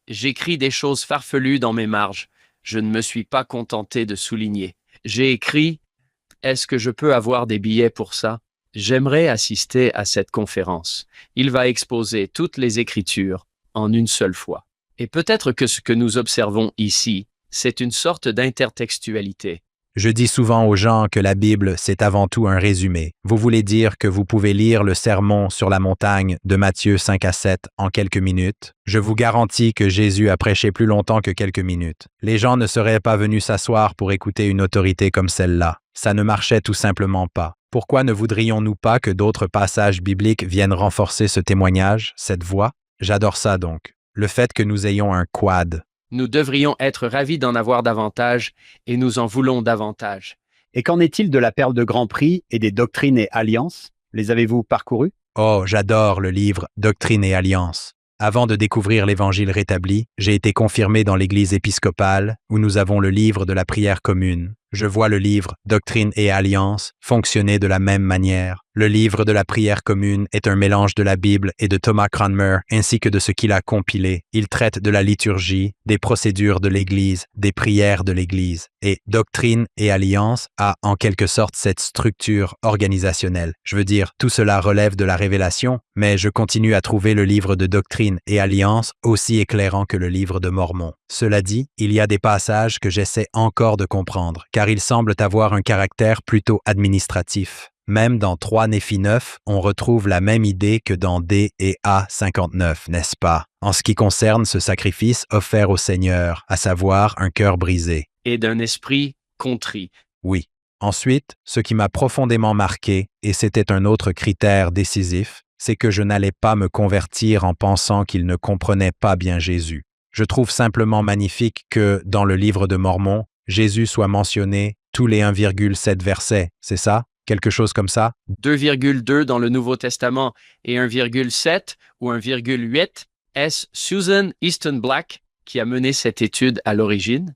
J'écris des choses farfelues dans mes marges. Je ne me suis pas contenté de souligner. J'ai écrit « Est-ce que je peux avoir des billets pour ça? J'aimerais assister à cette conférence. Il va exposer toutes les Écritures en une seule fois. » Et peut-être que ce que nous observons ici, c'est une sorte d'intertextualité. Je dis souvent aux gens que la Bible, c'est avant tout un résumé. Vous voulez dire que vous pouvez lire le sermon sur la montagne de Matthieu 5 à 7 en quelques minutes? Je vous garantis que Jésus a prêché plus longtemps que quelques minutes. Les gens ne seraient pas venus s'asseoir pour écouter une autorité comme celle-là. Ça ne marchait tout simplement pas. Pourquoi ne voudrions-nous pas que d'autres passages bibliques viennent renforcer ce témoignage, cette voix? J'adore ça donc. Le fait que nous ayons un quad. Nous devrions être ravis d'en avoir davantage et nous en voulons davantage. Et qu'en est-il de la perle de Grand Prix et des Doctrines et Alliances? Les avez-vous parcourus? Oh, j'adore le livre Doctrine et Alliance. Avant de découvrir l'Évangile rétabli, j'ai été confirmé dans l'Église épiscopale, où nous avons le livre de la prière commune. Je vois le livre Doctrine et Alliance fonctionner de la même manière. Le livre de la prière commune est un mélange de la Bible et de Thomas Cranmer, ainsi que de ce qu'il a compilé. Il traite de la liturgie, des procédures de l'Église, des prières de l'Église. Et Doctrine et Alliance a en quelque sorte cette structure organisationnelle. Je veux dire, tout cela relève de la révélation, mais je continue à trouver le livre de Doctrine et Alliance aussi éclairant que le livre de Mormon. Cela dit, il y a des passages que j'essaie encore de comprendre, car ils semblent avoir un caractère plutôt administratif. Même dans 3 Néphi 9, on retrouve la même idée que dans D et A 59, n'est-ce pas? En ce qui concerne ce sacrifice offert au Seigneur, à savoir un cœur brisé. Et d'un esprit contrit. Oui. Ensuite, ce qui m'a profondément marqué, et c'était un autre critère décisif, c'est que je n'allais pas me convertir en pensant qu'il ne comprenait pas bien Jésus. Je trouve simplement magnifique que, dans le livre de Mormon, Jésus soit mentionné tous les 1,7 versets, c'est ça? Quelque chose comme ça? 2,2 dans le Nouveau Testament et 1,7 ou 1,8. Est-ce Susan Easton Black qui a mené cette étude à l'origine?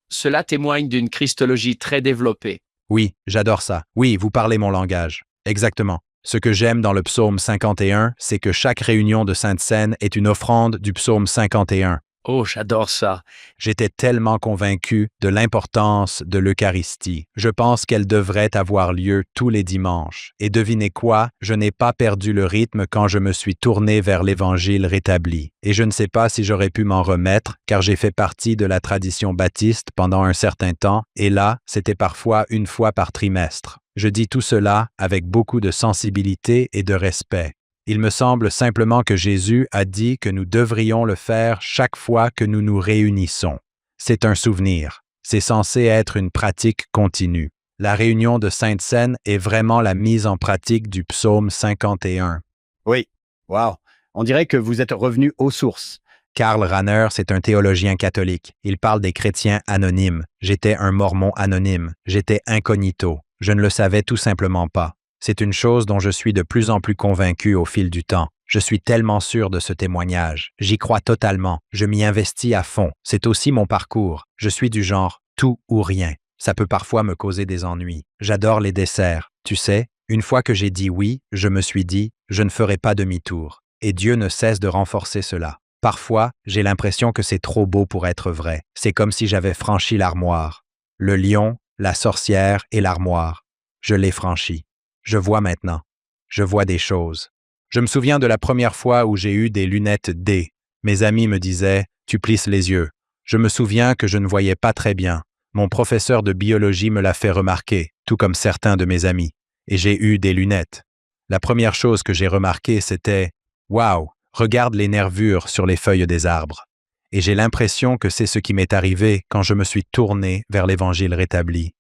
Cela témoigne d'une christologie très développée. Oui, j'adore ça. Oui, vous parlez mon langage. Exactement. Ce que j'aime dans le psaume 51, c'est que chaque réunion de Sainte Seine est une offrande du psaume 51. Oh, j'adore ça. J'étais tellement convaincu de l'importance de l'Eucharistie. Je pense qu'elle devrait avoir lieu tous les dimanches. Et devinez quoi? Je n'ai pas perdu le rythme quand je me suis tourné vers l'Évangile rétabli. Et je ne sais pas si j'aurais pu m'en remettre, car j'ai fait partie de la tradition baptiste pendant un certain temps, et là, c'était parfois 1 fois par trimestre. Je dis tout cela avec beaucoup de sensibilité et de respect. Il me semble simplement que Jésus a dit que nous devrions le faire chaque fois que nous nous réunissons. C'est un souvenir. C'est censé être une pratique continue. La réunion de Sainte-Seine est vraiment la mise en pratique du psaume 51. Oui, wow. On dirait que vous êtes revenu aux sources. Karl Rahner, c'est un théologien catholique. Il parle des chrétiens anonymes. J'étais un mormon anonyme. J'étais incognito. Je ne le savais tout simplement pas. C'est une chose dont je suis de plus en plus convaincu au fil du temps. Je suis tellement sûr de ce témoignage. J'y crois totalement. Je m'y investis à fond. C'est aussi mon parcours. Je suis du genre tout ou rien. Ça peut parfois me causer des ennuis. J'adore les desserts. Tu sais, une fois que j'ai dit oui, je me suis dit, je ne ferai pas demi-tour. Et Dieu ne cesse de renforcer cela. Parfois, j'ai l'impression que c'est trop beau pour être vrai. C'est comme si j'avais franchi l'armoire. Le lion, la sorcière et l'armoire. Je l'ai franchi. Je vois maintenant. Je vois des choses. Je me souviens de la première fois où j'ai eu des lunettes D. Mes amis me disaient « Tu plisses les yeux ». Je me souviens que je ne voyais pas très bien. Mon professeur de biologie me l'a fait remarquer, tout comme certains de mes amis. Et j'ai eu des lunettes. La première chose que j'ai remarquée, c'était « Waouh, regarde les nervures sur les feuilles des arbres ». Et j'ai l'impression que c'est ce qui m'est arrivé quand je me suis tourné vers l'Évangile rétabli.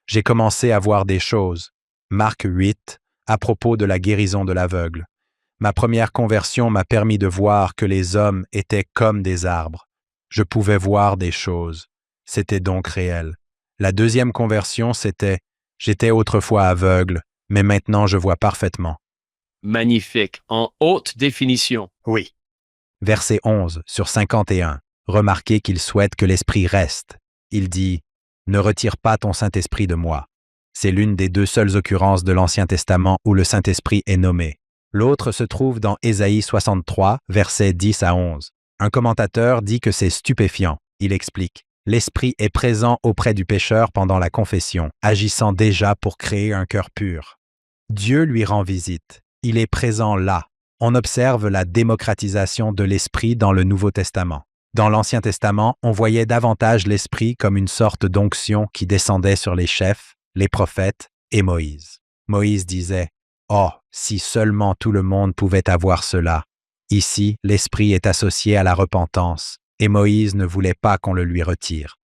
J'ai commencé à voir des choses. Marc 8, à propos de la guérison de l'aveugle. Ma première conversion m'a permis de voir que les hommes étaient comme des arbres. Je pouvais voir des choses. C'était donc réel. La deuxième conversion, c'était « J'étais autrefois aveugle, mais maintenant je vois parfaitement ». Magnifique, en haute définition. Oui. Verset 11 sur 51. Remarquez qu'il souhaite que l'Esprit reste. Il dit « Ne retire pas ton Saint-Esprit de moi ». C'est l'une des deux seules occurrences de l'Ancien Testament où le Saint-Esprit est nommé. L'autre se trouve dans Ésaïe 63, versets 10 à 11. Un commentateur dit que c'est stupéfiant. Il explique « L'Esprit est présent auprès du pécheur pendant la confession, agissant déjà pour créer un cœur pur. Dieu lui rend visite. Il est présent là. On observe la démocratisation de l'Esprit dans le Nouveau Testament. Dans l'Ancien Testament, on voyait davantage l'Esprit comme une sorte d'onction qui descendait sur les chefs, les prophètes et Moïse. Moïse disait « Oh, si seulement tout le monde pouvait avoir cela ». Ici, l'Esprit est associé à la repentance, et Moïse ne voulait pas qu'on le lui retire.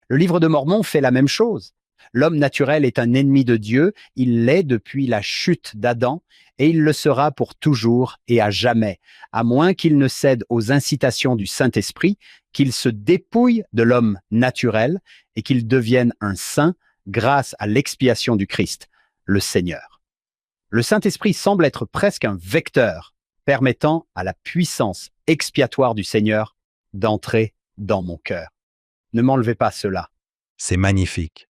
Le livre de Mormon fait la même chose. L'homme naturel est un ennemi de Dieu, il l'est depuis la chute d'Adam, et il le sera pour toujours et à jamais, à moins qu'il ne cède aux incitations du Saint-Esprit, qu'il se dépouille de l'homme naturel et qu'il devienne un saint grâce à l'expiation du Christ, le Seigneur. Le Saint-Esprit semble être presque un vecteur permettant à la puissance expiatoire du Seigneur d'entrer dans mon cœur. Ne m'enlevez pas cela. C'est magnifique.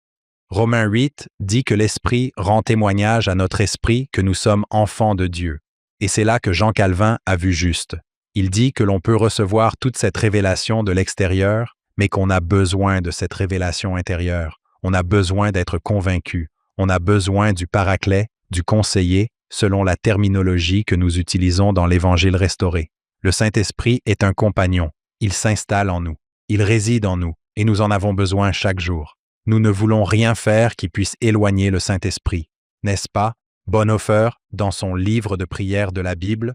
Romains 8 dit que l'Esprit rend témoignage à notre esprit que nous sommes enfants de Dieu. Et c'est là que Jean Calvin a vu juste. Il dit que l'on peut recevoir toute cette révélation de l'extérieur, mais qu'on a besoin de cette révélation intérieure. On a besoin d'être convaincu. On a besoin du paraclet, du conseiller, selon la terminologie que nous utilisons dans l'Évangile restauré. Le Saint-Esprit est un compagnon. Il s'installe en nous. Il réside en nous, et nous en avons besoin chaque jour. Nous ne voulons rien faire qui puisse éloigner le Saint-Esprit. N'est-ce pas, Bonhoeffer, dans son livre de prière de la Bible?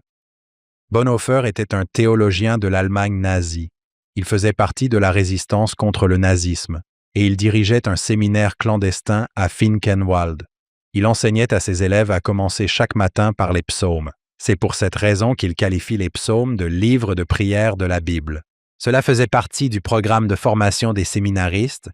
Bonhoeffer était un théologien de l'Allemagne nazie. Il faisait partie de la résistance contre le nazisme, et il dirigeait un séminaire clandestin à Finkenwald. Il enseignait à ses élèves à commencer chaque matin par les psaumes. C'est pour cette raison qu'il qualifie les psaumes de livres de prière de la Bible. Cela faisait partie du programme de formation des séminaristes,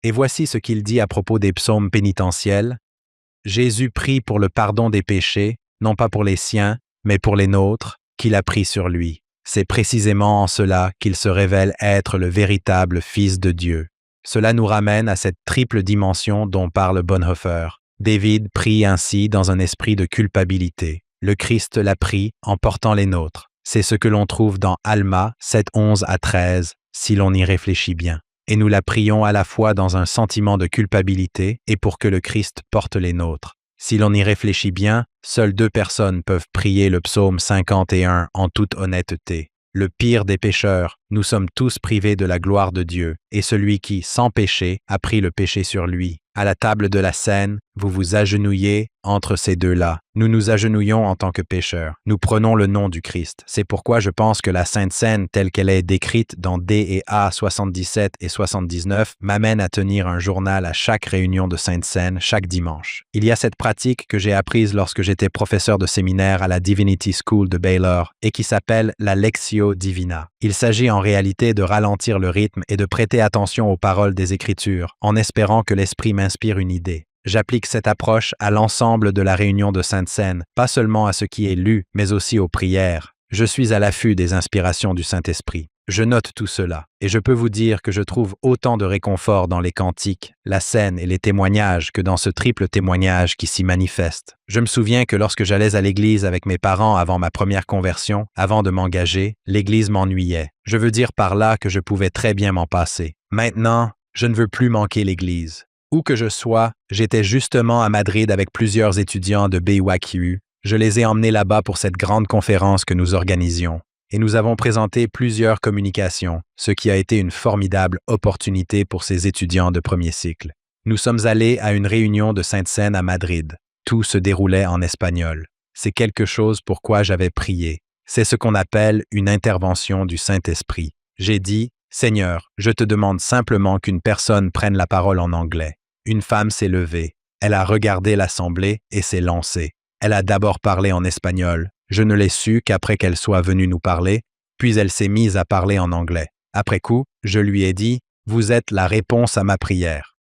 et voici ce qu'il dit à propos des psaumes pénitentiels. « Jésus prie pour le pardon des péchés, non pas pour les siens, mais pour les nôtres, qu'il a pris sur lui. C'est précisément en cela qu'il se révèle être le véritable Fils de Dieu. » Cela nous ramène à cette triple dimension dont parle Bonhoeffer. David prie ainsi dans un esprit de culpabilité. Le Christ l'a pris en portant les nôtres. C'est ce que l'on trouve dans Alma 7:11 à 13, si l'on y réfléchit bien. Et nous la prions à la fois dans un sentiment de culpabilité et pour que le Christ porte les nôtres. Si l'on y réfléchit bien, seules deux personnes peuvent prier le psaume 51 en toute honnêteté. Le pire des pécheurs, Nous sommes tous privés de la gloire de Dieu, et celui qui, sans péché, a pris le péché sur lui. À la table de la scène, vous vous agenouillez entre ces deux-là. Nous nous agenouillons en tant que pécheurs. Nous prenons le nom du Christ. C'est pourquoi je pense que la Sainte Seine, telle qu'elle est décrite dans D et A 77 et 79, m'amène à tenir un journal à chaque réunion de Sainte Seine, chaque dimanche. Il y a cette pratique que j'ai apprise lorsque j'étais professeur de séminaire à la Divinity School de Baylor et qui s'appelle la Lectio Divina. Il s'agit en réalité de ralentir le rythme et de prêter attention aux paroles des Écritures, en espérant que l'Esprit m'inspire une idée. J'applique cette approche à l'ensemble de la réunion de Sainte Seine, pas seulement à ce qui est lu, mais aussi aux prières. Je suis à l'affût des inspirations du Saint-Esprit. Je note tout cela, et je peux vous dire que je trouve autant de réconfort dans les cantiques, la scène et les témoignages que dans ce triple témoignage qui s'y manifeste. Je me souviens que lorsque j'allais à l'église avec mes parents avant ma première conversion, avant de m'engager, l'église m'ennuyait. Je veux dire par là que je pouvais très bien m'en passer. Maintenant, je ne veux plus manquer l'église. Où que je sois, j'étais justement à Madrid avec plusieurs étudiants de BYU. Je les ai emmenés là-bas pour cette grande conférence que nous organisions. Et nous avons présenté plusieurs communications, ce qui a été une formidable opportunité pour ces étudiants de premier cycle. Nous sommes allés à une réunion de Sainte Seine à Madrid. Tout se déroulait en espagnol. C'est quelque chose pour quoi j'avais prié. C'est ce qu'on appelle une intervention du Saint-Esprit. J'ai dit, « Seigneur, je te demande simplement qu'une personne prenne la parole en anglais. » Une femme s'est levée. Elle a regardé l'assemblée et s'est lancée. Elle a d'abord parlé en espagnol. Je ne l'ai su qu'après qu'elle soit venue nous parler, puis elle s'est mise à parler en anglais. Après coup, je lui ai dit « Vous êtes la réponse à ma prière. »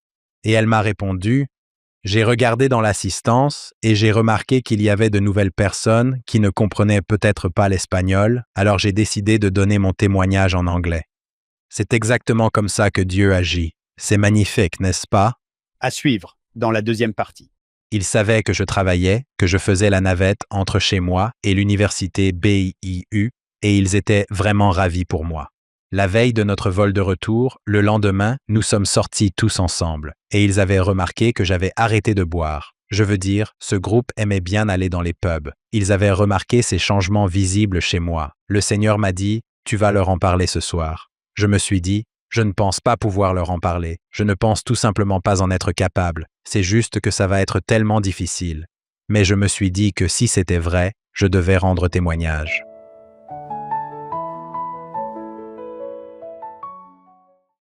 Et elle m'a répondu « J'ai regardé dans l'assistance et j'ai remarqué qu'il y avait de nouvelles personnes qui ne comprenaient peut-être pas l'espagnol, alors j'ai décidé de donner mon témoignage en anglais. » C'est exactement comme ça que Dieu agit. C'est magnifique, n'est-ce pas? À suivre dans la deuxième partie. Il savait que je travaillais, que je faisais la navette entre chez moi et l'université BYU, et ils étaient vraiment ravis pour moi. La veille de notre vol de retour, le lendemain, nous sommes sortis tous ensemble, et ils avaient remarqué que j'avais arrêté de boire. Je veux dire, ce groupe aimait bien aller dans les pubs. Ils avaient remarqué ces changements visibles chez moi. Le Seigneur m'a dit, « Tu vas leur en parler ce soir. » Je me suis dit, je ne pense pas pouvoir leur en parler. Je ne pense tout simplement pas en être capable. C'est juste que ça va être tellement difficile. Mais je me suis dit que si c'était vrai, je devais rendre témoignage.